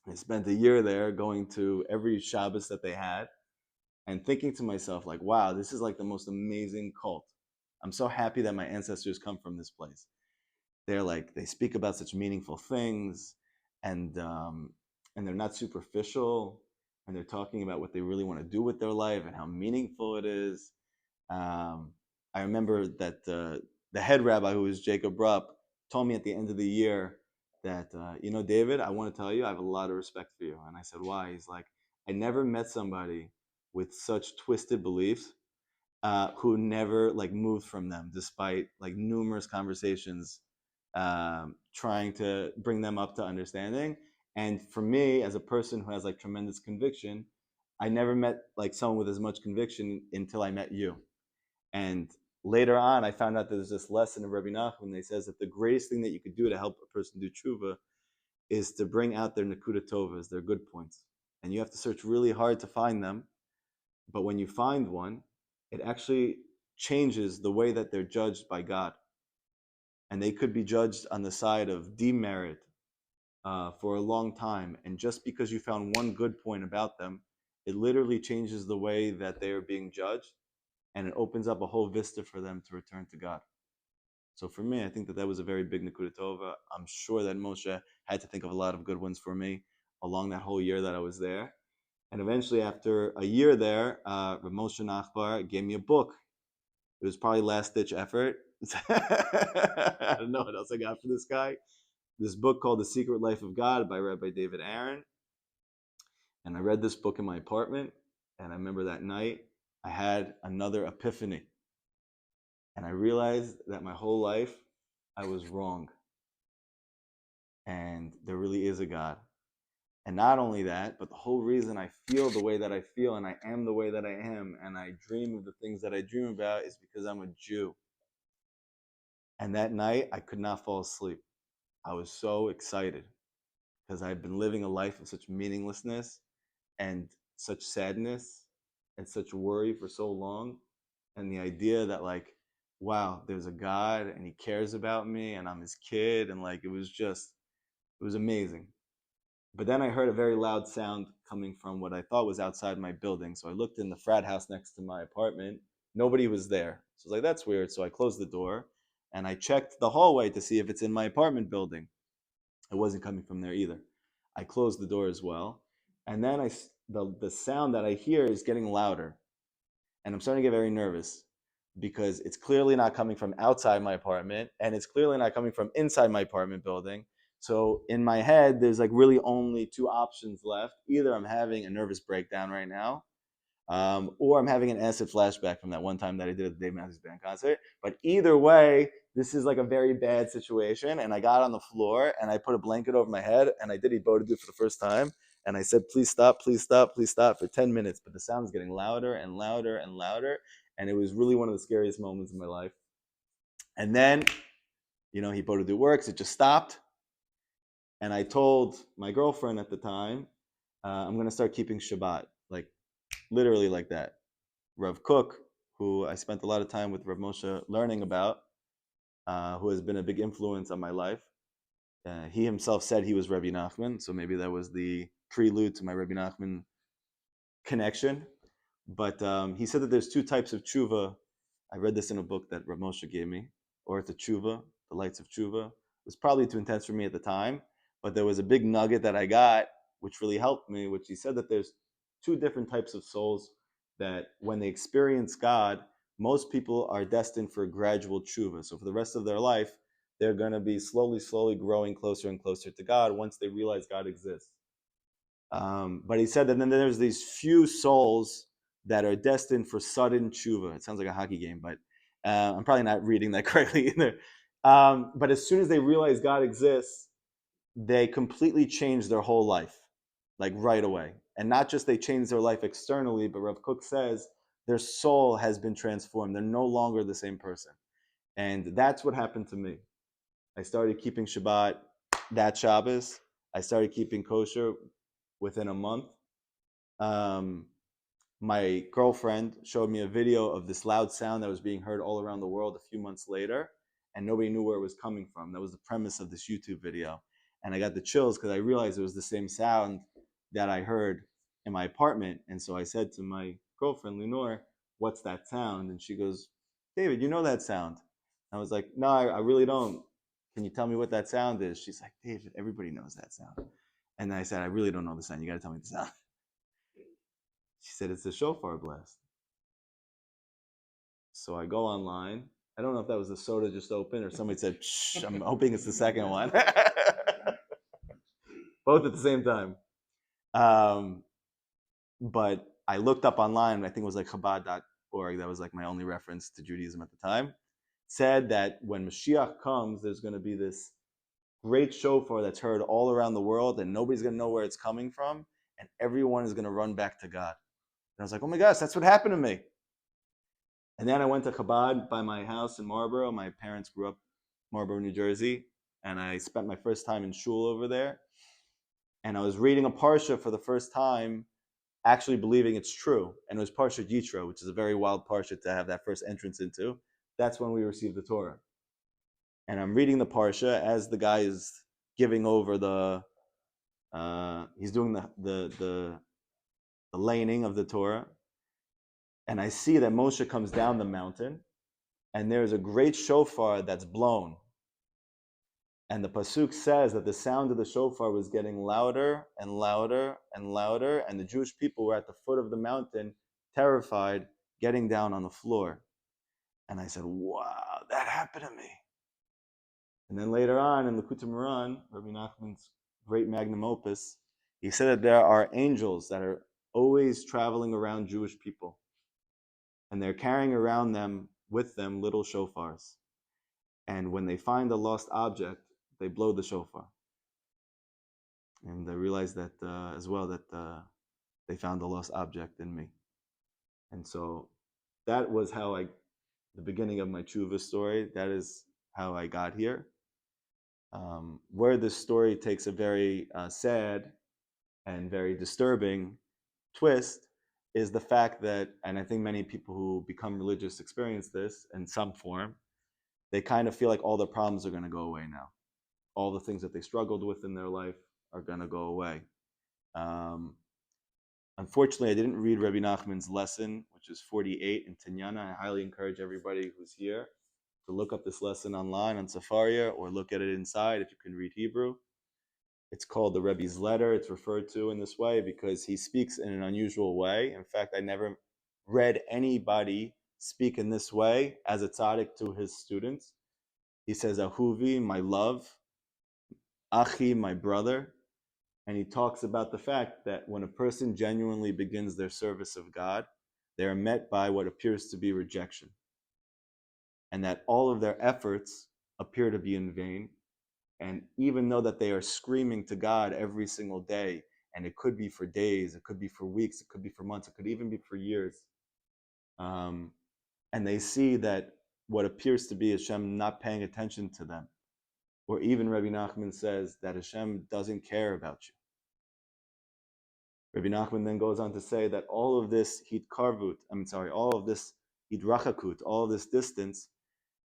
I spent a year there going to every Shabbos that they had and thinking to myself, like, wow, this is like the most amazing cult. I'm so happy that my ancestors come from this place. They're like, they speak about such meaningful things, and they're not superficial, and they're talking about what they really want to do with their life and how meaningful it is. I remember that the head rabbi, who was Jacob Rupp, told me at the end of the year that, David, I want to tell you, I have a lot of respect for you. And I said, why? He's like, I never met somebody with such twisted beliefs who never like moved from them, despite like numerous conversations trying to bring them up to understanding. And for me, as a person who has like tremendous conviction, I never met like someone with as much conviction until I met you. And later on, I found out that there's this lesson of Rebbe Nachman that says that the greatest thing that you could do to help a person do tshuva is to bring out their Nekuda Tovas, their good points. And you have to search really hard to find them. But when you find one, it actually changes the way that they're judged by God. And they could be judged on the side of demerit for a long time. And just because you found one good point about them, it literally changes the way that they are being judged. And it opens up a whole vista for them to return to God. So for me, I think that was a very big Nekuda Tova. I'm sure that Moshe had to think of a lot of good ones for me along that whole year that I was there. And eventually, after a year there, Rav Moshe Nachbar gave me a book. It was probably last-ditch effort. I don't know what else I got for this guy. This book called The Secret Life of God by Rabbi David Aaron. And I read this book in my apartment. And I remember that night, I had another epiphany. And I realized that my whole life, I was wrong. And there really is a God. And not only that, but the whole reason I feel the way that I feel and I am the way that I am and I dream of the things that I dream about is because I'm a Jew. And that night, I could not fall asleep. I was so excited because I've been living a life of such meaninglessness and such sadness and such worry for so long. And the idea that like, wow, there's a God and he cares about me and I'm his kid. And like, it was amazing. But then I heard a very loud sound coming from what I thought was outside my building. So I looked in the frat house next to my apartment. Nobody was there. So I was like, that's weird. So I closed the door and I checked the hallway to see if it's in my apartment building. It wasn't coming from there either. I closed the door as well. And then the sound that I hear is getting louder, and I'm starting to get very nervous because it's clearly not coming from outside my apartment, and it's clearly not coming from inside my apartment building. So in my head, there's like really only two options left. Either I'm having a nervous breakdown right now, or I'm having an acid flashback from that one time that I did at the Dave Matthews Band concert. But either way, this is like a very bad situation. And I got on the floor and I put a blanket over my head and I did Eboda for the first time. And I said, please stop, please stop, please stop for 10 minutes. But the sound is getting louder and louder and louder. And it was really one of the scariest moments in my life. And then, Eboda works. It just stopped. And I told my girlfriend at the time, I'm going to start keeping Shabbat. Like, literally like that. Rav Kook, who I spent a lot of time with Rav Moshe learning about, who has been a big influence on my life. He himself said he was Rebbe Nachman, so maybe that was the prelude to my Rebbe Nachman connection. But he said that there's two types of tshuva. I read this in a book that Rav Moshe gave me, or it's a tshuva, the lights of tshuva. It was probably too intense for me at the time, but there was a big nugget that I got, which really helped me, which he said that there's two different types of souls that when they experience God, most people are destined for gradual tshuva. So for the rest of their life, they're going to be slowly growing closer and closer to God once they realize God exists. But he said that then there's these few souls that are destined for sudden tshuva. It sounds like a hockey game, but I'm probably not reading that correctly either. But as soon as they realize God exists, they completely change their whole life, like right away. And not just they change their life externally, but Rav Kook says their soul has been transformed. They're no longer the same person. And that's what happened to me. I started keeping Shabbat that Shabbos. I started keeping kosher within a month. My girlfriend showed me a video of this loud sound that was being heard all around the world a few months later, and nobody knew where it was coming from. That was the premise of this YouTube video. And I got the chills because I realized it was the same sound that I heard in my apartment. And so I said to my girlfriend, Lenore, what's that sound? And she goes, David, you know that sound. I was like, no, I really don't. Can you tell me what that sound is? She's like, David, everybody knows that sound. And I said, I really don't know the sound. You got to tell me the sound. She said, it's the shofar blast. So I go online. I don't know if that was the soda just open or somebody said, shh, I'm hoping it's the second one. Both at the same time. But I looked up online, I think it was like Chabad.org, that was like my only reference to Judaism at the time, said that when Mashiach comes, there's going to be this great shofar that's heard all around the world, and nobody's going to know where it's coming from, and everyone is going to run back to God. And I was like, oh my gosh, that's what happened to me. And then I went to Chabad by my house in Marlboro. My parents grew up in Marlboro, New Jersey, and I spent my first time in shul over there. And I was reading a parsha for the first time, actually believing it's true. And it was Parsha Yitro, which is a very wild parsha to have that first entrance into. That's when we received the Torah. And I'm reading the parsha as the guy is giving over he's doing the laning of the Torah. And I see that Moshe comes down the mountain, and there's a great shofar that's blown. And the pasuk says that the sound of the shofar was getting louder and louder and louder, and the Jewish people were at the foot of the mountain, terrified, getting down on the floor. And I said, wow, that happened to me. And then later on in the Likutei Moharan, Rebbe Nachman's great magnum opus, he said that there are angels that are always traveling around Jewish people. And they're carrying around them with them little shofars. And when they find a lost object, they blow the shofar. And I realized that as well, that they found a lost object in me. And so that was how the beginning of my tshuva story, that is how I got here. Where this story takes a very sad and very disturbing twist is the fact that, and I think many people who become religious experience this in some form, they kind of feel like all their problems are going to go away now. All the things that they struggled with in their life are going to go away. Unfortunately, I didn't read Rebbe Nachman's lesson, which is 48 in Tinyana. I highly encourage everybody who's here to look up this lesson online on Safaria or look at it inside if you can read Hebrew. It's called the Rebbe's letter. It's referred to in this way because he speaks in an unusual way. In fact, I never read anybody speak in this way as a tzaddik to his students. He says, Ahuvi, my love, Achi, my brother. And he talks about the fact that when a person genuinely begins their service of God, they are met by what appears to be rejection. And that all of their efforts appear to be in vain. And even though that they are screaming to God every single day, and it could be for days, it could be for weeks, it could be for months, it could even be for years, and they see that what appears to be Hashem not paying attention to them, or even Rebbe Nachman says that Hashem doesn't care about you. Rebbe Nachman then goes on to say that all of this all of this hidrachakut, all of this distance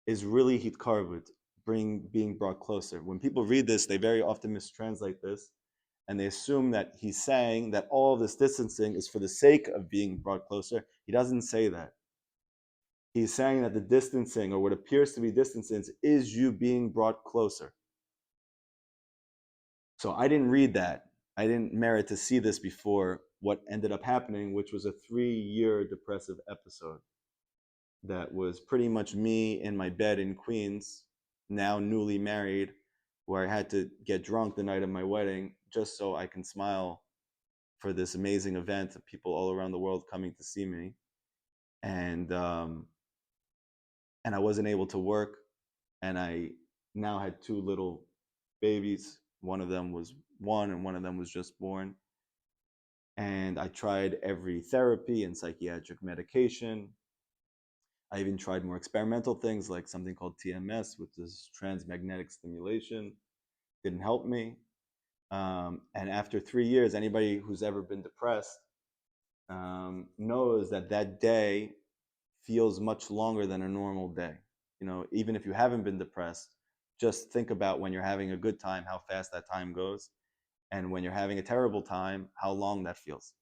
is really hitkarvut, being brought closer. When people read this, they very often mistranslate this, and they assume that he's saying that all of this distancing is for the sake of being brought closer. He doesn't say that. He's saying that the distancing, or what appears to be distancing, is you being brought closer. So I didn't read that. I didn't merit to see this before what ended up happening, which was a 3-year depressive episode that was pretty much me in my bed in Queens, now newly married, where I had to get drunk the night of my wedding just so I can smile for this amazing event of people all around the world coming to see me. And I wasn't able to work, and I now had 2 little babies. One of them was 1 and one of them was just born. And I tried every therapy and psychiatric medication. I even tried more experimental things like something called TMS, which is transmagnetic stimulation. Didn't help me. And after 3 years, anybody who's ever been depressed knows that that day feels much longer than a normal day. You know, even if you haven't been depressed, just think about when you're having a good time, how fast that time goes. And when you're having a terrible time, how long that feels.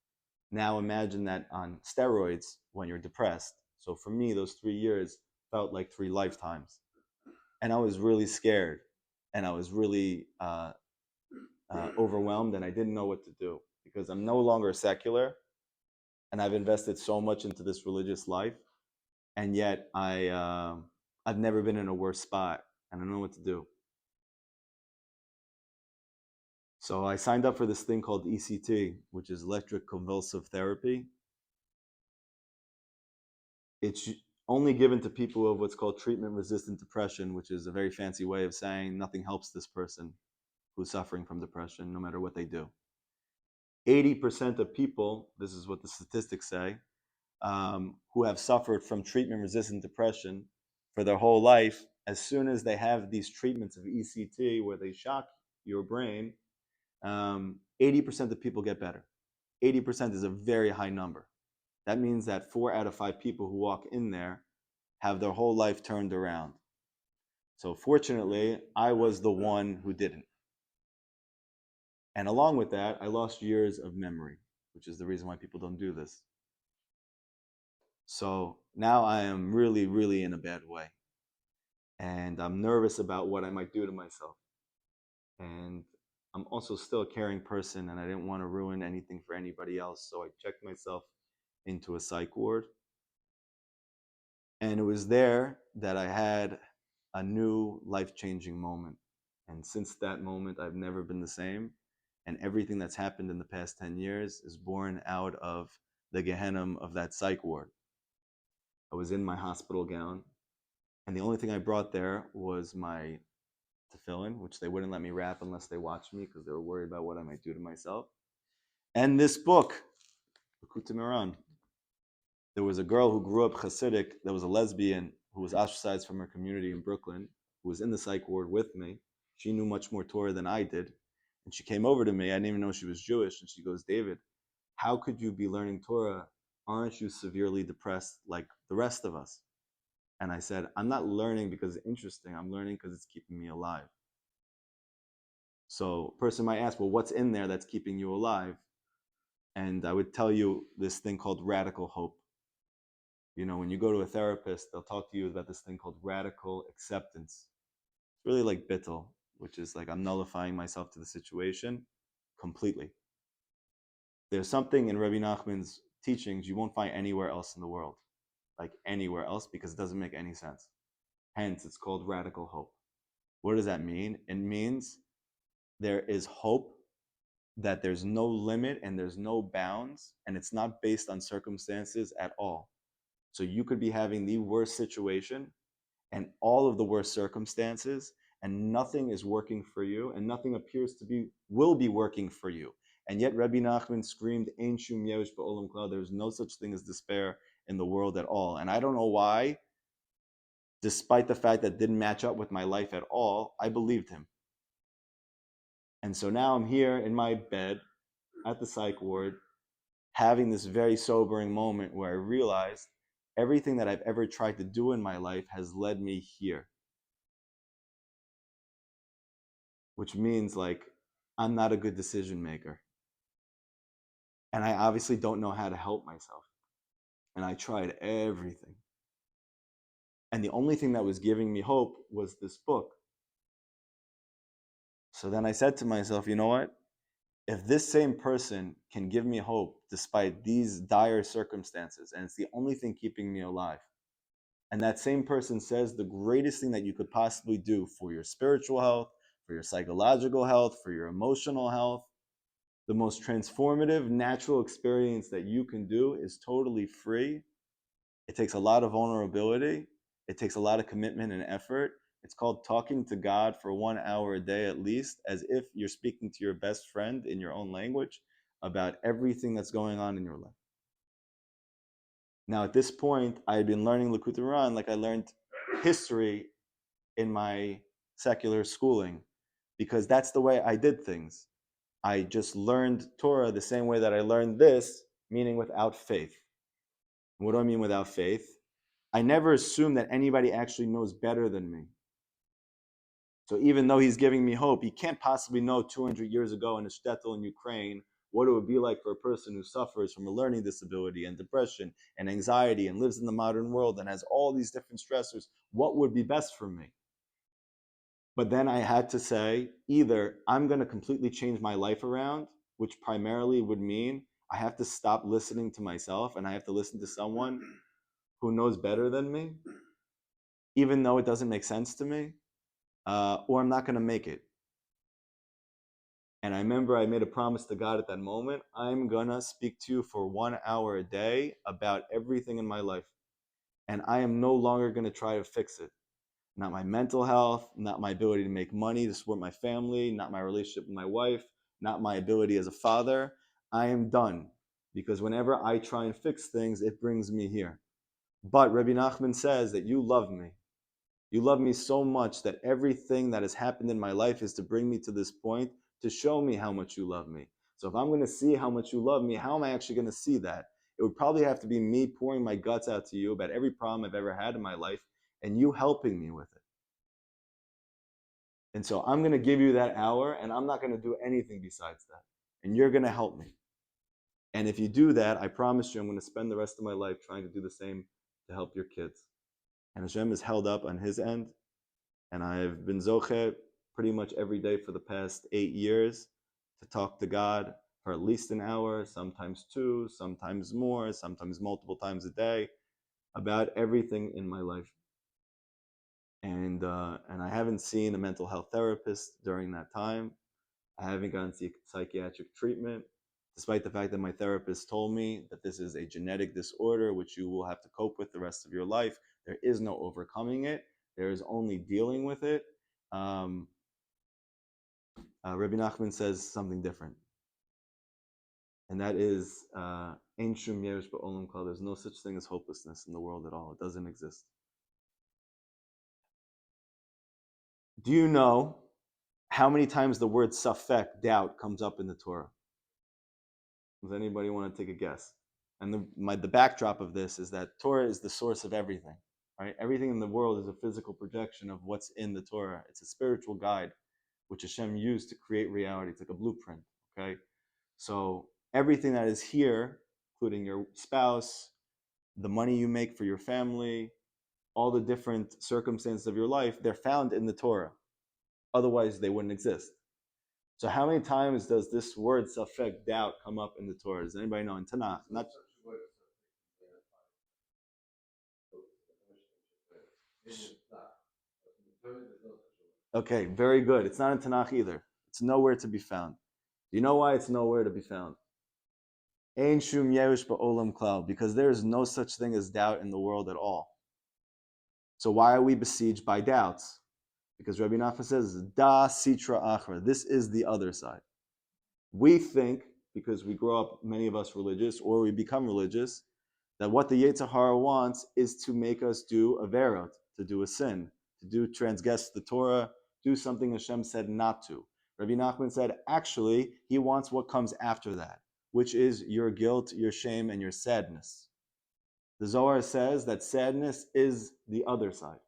Now imagine that on steroids when you're depressed. So for me, those 3 years felt like 3 lifetimes. And I was really scared. And I was really overwhelmed, and I didn't know what to do because I'm no longer secular, and I've invested so much into this religious life, and yet I've never been in a worse spot, and I don't know what to do. So I signed up for this thing called ECT, which is electric convulsive therapy. It's only given to people of what's called treatment-resistant depression, which is a very fancy way of saying nothing helps this person who's suffering from depression, no matter what they do. 80% of people, this is what the statistics say, who have suffered from treatment-resistant depression for their whole life, as soon as they have these treatments of ECT where they shock your brain, 80% of people get better. 80% is a very high number. That means that 4 out of 5 people who walk in there have their whole life turned around. So fortunately, I was the one who didn't. And along with that, I lost years of memory, which is the reason why people don't do this. So now I am really, really in a bad way. And I'm nervous about what I might do to myself. And I'm also still a caring person, and I didn't want to ruin anything for anybody else. So I checked myself into a psych ward. And it was there that I had a new life-changing moment. And since that moment, I've never been the same. And everything that's happened in the past 10 years is born out of the Gehenna of that psych ward. I was in my hospital gown, and the only thing I brought there was my tefillin, which they wouldn't let me wrap unless they watched me because they were worried about what I might do to myself. And this book, Likutei Moharan. There was a girl who grew up Hasidic that was a lesbian who was ostracized from her community in Brooklyn, who was in the psych ward with me. She knew much more Torah than I did. And she came over to me. I didn't even know she was Jewish. And she goes, David, how could you be learning Torah? Aren't you severely depressed like the rest of us? And I said, I'm not learning because it's interesting. I'm learning because it's keeping me alive. So a person might ask, well, what's in there that's keeping you alive? And I would tell you this thing called radical hope. You know, when you go to a therapist, they'll talk to you about this thing called radical acceptance. It's really like bittul. which is like I'm nullifying myself to the situation completely. There's something in Rebbe Nachman's teachings you won't find anywhere else in the world, like anywhere else, because it doesn't make any sense. Hence, it's called radical hope. What does that mean? It means there is hope that there's no limit and there's no bounds, and it's not based on circumstances at all. So you could be having the worst situation and all of the worst circumstances, and nothing is working for you, and nothing appears to be, will be working for you. And yet Rebbe Nachman screamed, Ein shum yesh ba'olam klal, there's no such thing as despair in the world at all. And I don't know why, despite the fact that it didn't match up with my life at all, I believed him. And so now I'm here in my bed at the psych ward, having this very sobering moment where I realized everything that I've ever tried to do in my life has led me here. Which means like I'm not a good decision maker. And I obviously don't know how to help myself. And I tried everything. And the only thing that was giving me hope was this book. So then I said to myself, you know what? If this same person can give me hope despite these dire circumstances, and it's the only thing keeping me alive, and that same person says the greatest thing that you could possibly do for your spiritual health, for your psychological health, for your emotional health, the most transformative, natural experience that you can do is totally free. It takes a lot of vulnerability. It takes a lot of commitment and effort. It's called talking to God for 1 hour a day at least, as if you're speaking to your best friend in your own language about everything that's going on in your life. Now, at this point, I had been learning Likutei Moharan like I learned history in my secular schooling, because that's the way I did things. I just learned Torah the same way that I learned this, meaning without faith. What do I mean without faith? I never assumed that anybody actually knows better than me. So even though he's giving me hope, he can't possibly know 200 years ago in a shtetl in Ukraine what it would be like for a person who suffers from a learning disability and depression and anxiety and lives in the modern world and has all these different stressors. What would be best for me? But then I had to say, either I'm going to completely change my life around, which primarily would mean I have to stop listening to myself and I have to listen to someone who knows better than me, even though it doesn't make sense to me, or I'm not going to make it. And I remember I made a promise to God at that moment, I'm going to speak to you for 1 hour a day about everything in my life. And I am no longer going to try to fix it. Not my mental health, not my ability to make money to support my family, not my relationship with my wife, not my ability as a father. I am done. Because whenever I try and fix things, it brings me here. But Rebbe Nachman says that you love me. You love me so much that everything that has happened in my life is to bring me to this point, to show me how much you love me. So if I'm going to see how much you love me, how am I actually going to see that? It would probably have to be me pouring my guts out to you about every problem I've ever had in my life and you helping me with it. And so I'm going to give you that hour and I'm not going to do anything besides that. And you're going to help me. And if you do that, I promise you I'm going to spend the rest of my life trying to do the same to help your kids. And Hashem is held up on his end. And I've been zoche pretty much every day for the past 8 years to talk to God for at least an hour, sometimes 2, sometimes more, sometimes multiple times a day, about everything in my life. And I haven't seen a mental health therapist during that time. I haven't gotten psychiatric treatment, despite the fact that my therapist told me that this is a genetic disorder which you will have to cope with the rest of your life. There is no overcoming it. There is only dealing with it. Rebbe Nachman says something different. And that is, Ein shum yesh ba'olam klal. There's no such thing as hopelessness in the world at all. It doesn't exist. Do you know how many times the word safek, doubt, comes up in the Torah? Does anybody want to take a guess? And the backdrop of this is that Torah is the source of everything, right? Everything in the world is a physical projection of what's in the Torah. It's a spiritual guide, which Hashem used to create reality. It's like a blueprint, okay? So everything that is here, including your spouse, the money you make for your family, all the different circumstances of your life, they're found in the Torah. Otherwise, they wouldn't exist. So how many times does this word safek, doubt, come up in the Torah? Does anybody know in Tanakh? Not. Okay, very good. It's not in Tanakh either. It's nowhere to be found. Do you know why it's nowhere to be found? Ein shum yerush ba'olam klal, because there is no such thing as doubt in the world at all. So why are we besieged by doubts? Because Rebbe Nachman says, da sitra achra, this is the other side. We think, because we grow up, many of us religious, or we become religious, that what the Yetzer Hara wants is to make us do averot, to do a sin, to transgress the Torah, do something Hashem said not to. Rebbe Nachman said, actually, he wants what comes after that, which is your guilt, your shame, and your sadness. The Zohar says that sadness is the other side.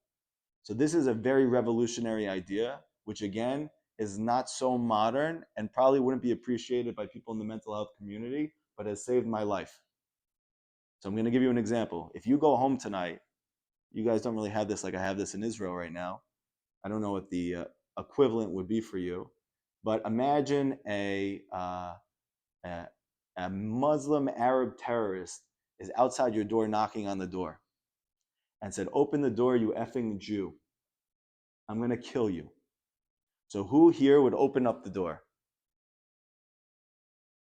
So this is a very revolutionary idea, which again is not so modern and probably wouldn't be appreciated by people in the mental health community, but has saved my life. So I'm going to give you an example. If you go home tonight, you guys don't really have this like I have this in Israel right now. I don't know what the equivalent would be for you, but imagine a Muslim Arab terrorist is outside your door knocking on the door and said, open the door, you effing Jew. I'm going to kill you. So who here would open up the door?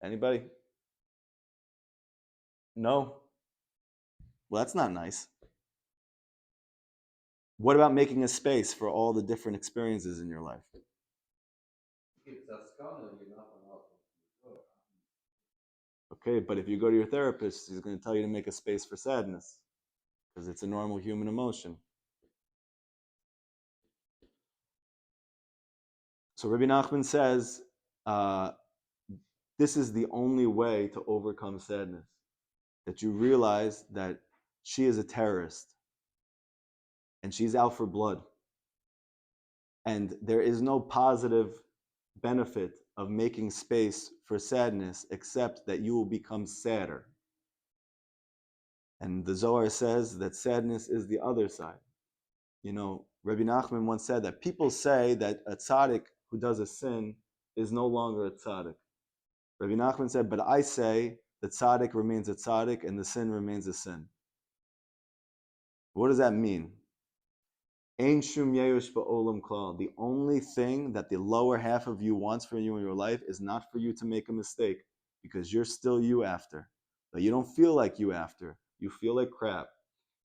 Anybody? No? Well, that's not nice. What about making a space for all the different experiences in your life? Okay, but if you go to your therapist, he's going to tell you to make a space for sadness because it's a normal human emotion. So Rebbe Nachman says, this is the only way to overcome sadness, that you realize that she is a terrorist and she's out for blood. And there is no positive benefit of making space for sadness except that you will become sadder. And the Zohar says that sadness is the other side. You know, Rebbe Nachman once said that people say that a tzaddik who does a sin is no longer a tzaddik. Rebbe Nachman said, but I say the tzaddik remains a tzaddik and the sin remains a sin. What does that mean? Ein shum yerush ba'olam klal. The only thing that the lower half of you wants for you in your life is not for you to make a mistake, because you're still you after. But you don't feel like you after. You feel like crap.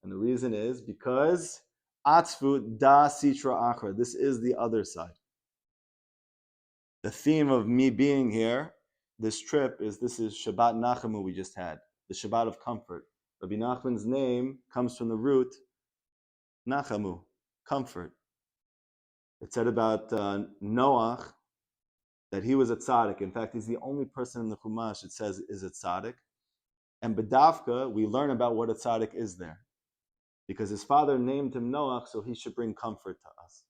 And the reason is because atzvu da sitra achra. This is the other side. The theme of me being here, this trip, is Shabbat Nachamu we just had, the Shabbat of comfort. Rabbi Nachman's name comes from the root Nachamu, comfort. It said about Noach that he was a tzaddik. In fact, he's the only person in the Chumash it says is a tzaddik. And B'davka, we learn about what a tzaddik is there. Because his father named him Noach, so he should bring comfort to us.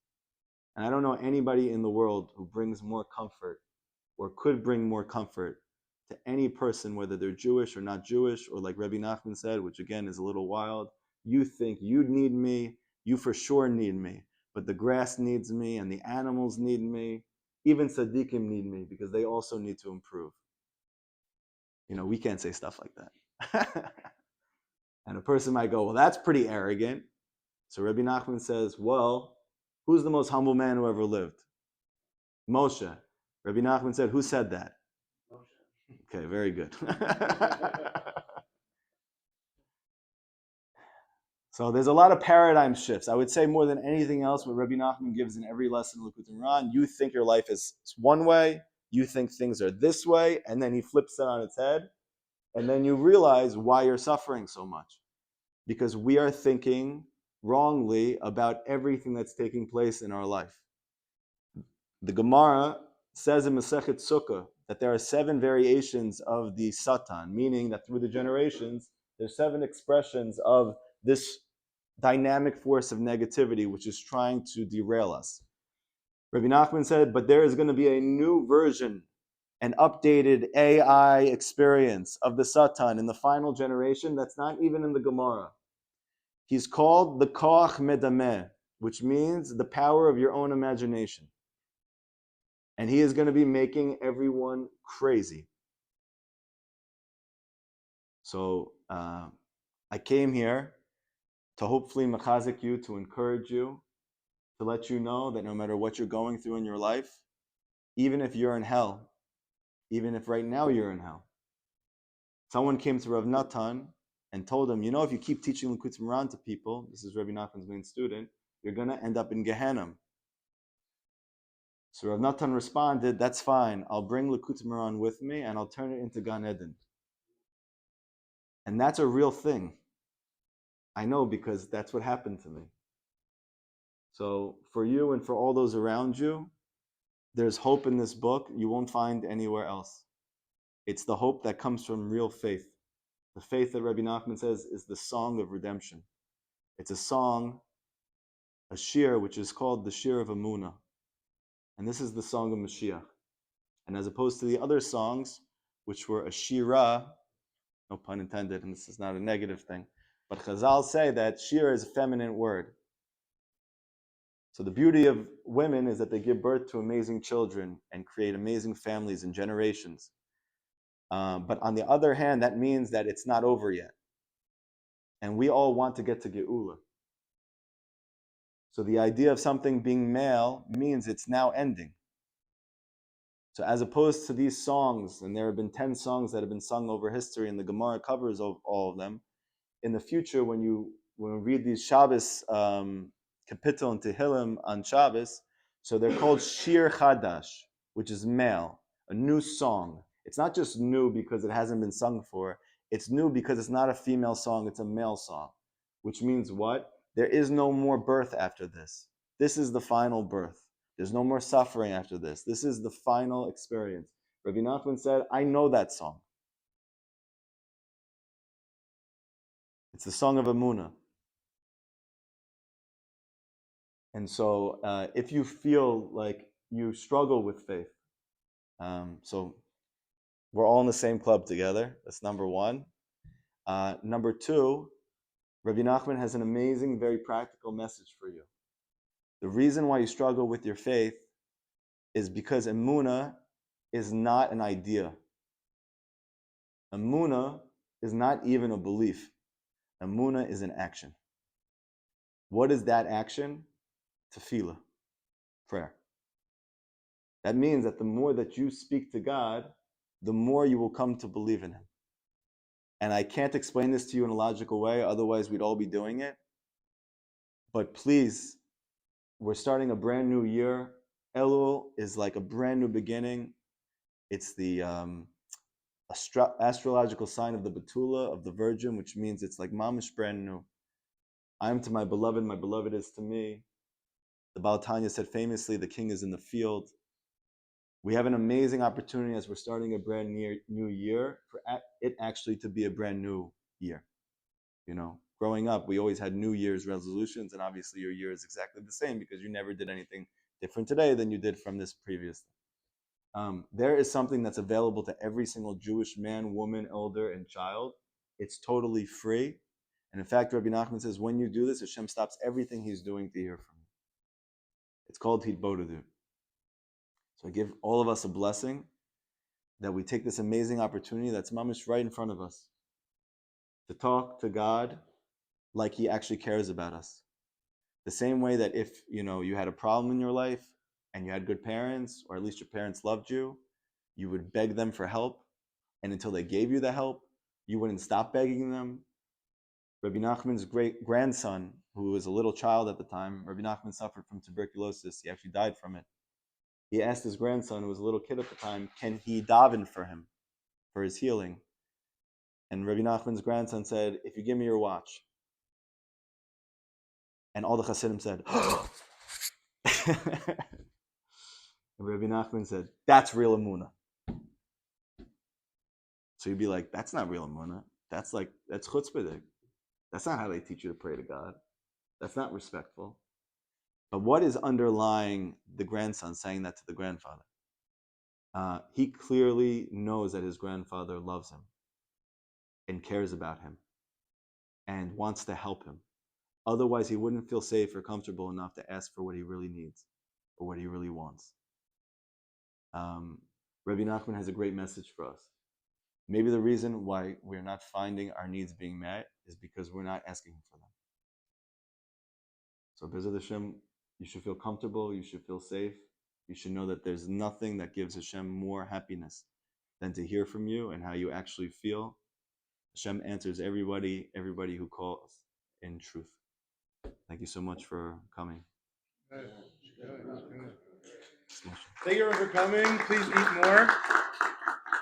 And I don't know anybody in the world who brings more comfort or could bring more comfort to any person, whether they're Jewish or not Jewish, or like Rebbe Nachman said, which again is a little wild, you think you need me, you for sure need me, but the grass needs me and the animals need me, even tzaddikim need me because they also need to improve. You know, we can't say stuff like that. And a person might go, well, that's pretty arrogant. So Rebbe Nachman says, well, who's the most humble man who ever lived? Moshe. Rebbe Nachman said, who said that? Moshe. Okay, very good. So there's a lot of paradigm shifts. I would say more than anything else, what Rebbe Nachman gives in every lesson in Likutei Moharan, you think your life is one way, you think things are this way, and then he flips it on its head, and then you realize why you're suffering so much. Because we are thinking wrongly about everything that's taking place in our life. The Gemara says in Masechet Sukkah that there are 7 variations of the Satan, meaning that through the generations, there's 7 expressions of this dynamic force of negativity which is trying to derail us. Rebbe Nachman said, but there is going to be a new version, an updated AI experience of the Satan in the final generation that's not even in the Gemara. He's called the Koach Medameh, which means the power of your own imagination. And he is going to be making everyone crazy. So I came here to hopefully machazik you, to encourage you, to let you know that no matter what you're going through in your life, even if you're in hell, even if right now you're in hell. Someone came to Rav Nachman and told him, if you keep teaching Likutei Moharan to people, this is Rebbe Nachman's main student, you're going to end up in Gehenna. So Rav Nachman responded, that's fine, I'll bring Likutei Moharan with me and I'll turn it into Gan Eden. And that's a real thing. I know, because that's what happened to me. So for you and for all those around you, there's hope in this book you won't find anywhere else. It's the hope that comes from real faith. The faith that Rebbe Nachman says is the song of redemption. It's a song, a shir, which is called the shir of emunah. And this is the song of Mashiach. And as opposed to the other songs, which were a shira, no pun intended, and this is not a negative thing, but Chazal say that shir is a feminine word. So the beauty of women is that they give birth to amazing children and create amazing families and generations. But on the other hand, that means that it's not over yet. And we all want to get to Geula. So the idea of something being male means it's now ending. So as opposed to these songs, and there have been 10 songs that have been sung over history, and the Gemara covers all of them, in the future, when we read these Shabbos kapitel and Tehillim on Shabbos, so they're called Shir Chadash, which is male, a new song. It's not just new because it hasn't been sung before. It's new because it's not a female song, it's a male song. Which means what? There is no more birth after this. This is the final birth. There's no more suffering after this. This is the final experience. Rebbe Nachman said, I know that song. It's the song of emunah. And so if you feel like you struggle with faith, so we're all in the same club together. That's number one. Number two, Rebbe Nachman has an amazing, very practical message for you. The reason why you struggle with your faith is because emunah is not an idea. Emunah is not even a belief. Emunah is an action. What is that action? Tefillah, prayer. That means that the more that you speak to God, the more you will come to believe in Him. And I can't explain this to you in a logical way, otherwise we'd all be doing it. But please, we're starting a brand new year. Elul is like a brand new beginning. It's the astrological sign of the Betula, of the Virgin, which means it's like mamish brand new. I am to my beloved is to me. The Baal Tanya said famously, the king is in the field. We have an amazing opportunity as we're starting a brand new year for it actually to be a brand new year. Growing up, we always had New Year's resolutions, and obviously your year is exactly the same because you never did anything different today than you did from this previous thing. There is something that's available to every single Jewish man, woman, elder, and child. It's totally free. And in fact, Rebbe Nachman says, when you do this, Hashem stops everything He's doing to hear from you. It's called Hitbodedut. So I give all of us a blessing that we take this amazing opportunity that's mamish right in front of us to talk to God like He actually cares about us. The same way that if you had a problem in your life and you had good parents, or at least your parents loved you, you would beg them for help, and until they gave you the help, you wouldn't stop begging them. Rebbe Nachman's great grandson, who was a little child at the time, Rebbe Nachman suffered from tuberculosis. He actually died from it. He asked his grandson, who was a little kid at the time, can he daven for him, for his healing? And Rebbe Nachman's grandson said, if you give me your watch. And all the Hasidim said, and Rebbe Nachman said, that's real emunah. So you'd be like, that's not real emunah. That's chutzpah. That's not how they teach you to pray to God. That's not respectful. But what is underlying the grandson saying that to the grandfather? He clearly knows that his grandfather loves him and cares about him and wants to help him. Otherwise, he wouldn't feel safe or comfortable enough to ask for what he really needs or what he really wants. Rebbe Nachman has a great message for us. Maybe the reason why we're not finding our needs being met is because we're not asking for them. So B'ezrat Hashem, you should feel comfortable, you should feel safe, you should know that there's nothing that gives Hashem more happiness than to hear from you and how you actually feel. Hashem answers everybody who calls in truth. Thank you so much for coming. Thank you everyone for coming. Please eat more.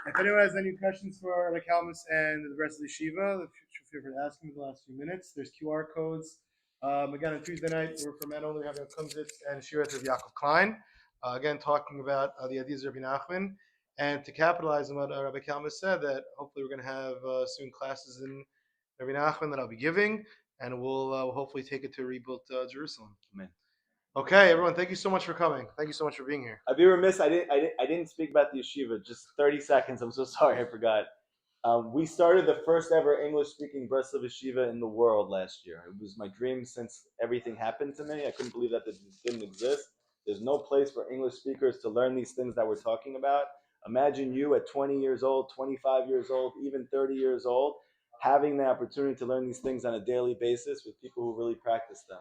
If anyone has any questions for Rebbe Kalmus and the rest of the Yeshiva, feel free to ask them in the last few minutes. There's QR codes. Again, on Tuesday night, we're for men only. We're having a Kumzitz and Shirat of Yaakov Klein. Again, talking about the ideas of Rebbe Nachman. And to capitalize on what Rebbe Kalmus said, that hopefully we're going to have soon classes in Rebbe Nachman that I'll be giving, and we'll hopefully take it to rebuilt Jerusalem. Amen. Okay, everyone, thank you so much for coming. Thank you so much for being here. I'd be remiss. I didn't speak about the yeshiva. Just 30 seconds. I'm so sorry. I forgot. We started the first ever English-speaking Breslov yeshiva in the world last year. It was my dream since everything happened to me. I couldn't believe that this didn't exist. There's no place for English speakers to learn these things that we're talking about. Imagine you at 20 years old, 25 years old, even 30 years old, having the opportunity to learn these things on a daily basis with people who really practice them.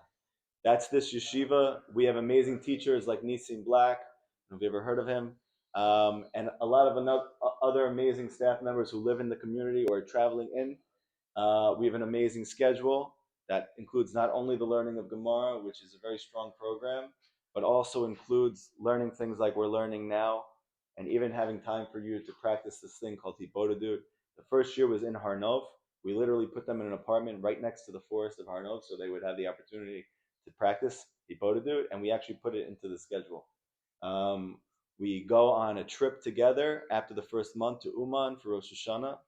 That's this yeshiva. We have amazing teachers like Nisim Black. Have you ever heard of him? And a lot of other amazing staff members who live in the community or are traveling in. We have an amazing schedule that includes not only the learning of Gemara, which is a very strong program, but also includes learning things like we're learning now, and even having time for you to practice this thing called Hibodedut. The first year was in Har Nov. We literally put them in an apartment right next to the forest of Har Nov so they would have the opportunity to practice Hibodedut, and we actually put it into the schedule. We go on a trip together after the first month to Uman for Rosh Hashanah.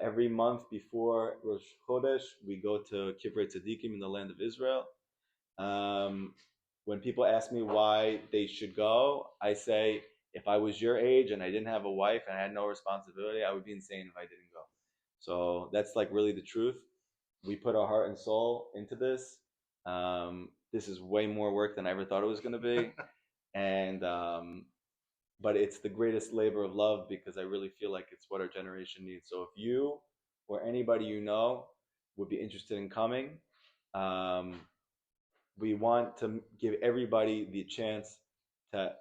Every month before Rosh Chodesh, we go to Kivrei Tzadikim in the land of Israel. When people ask me why they should go, I say, if I was your age and I didn't have a wife and I had no responsibility, I would be insane if I didn't go. So that's like really the truth. We put our heart and soul into this. This is way more work than I ever thought it was going to be. And but it's the greatest labor of love because I really feel like it's what our generation needs. So if you or anybody you know would be interested in coming, we want to give everybody the chance to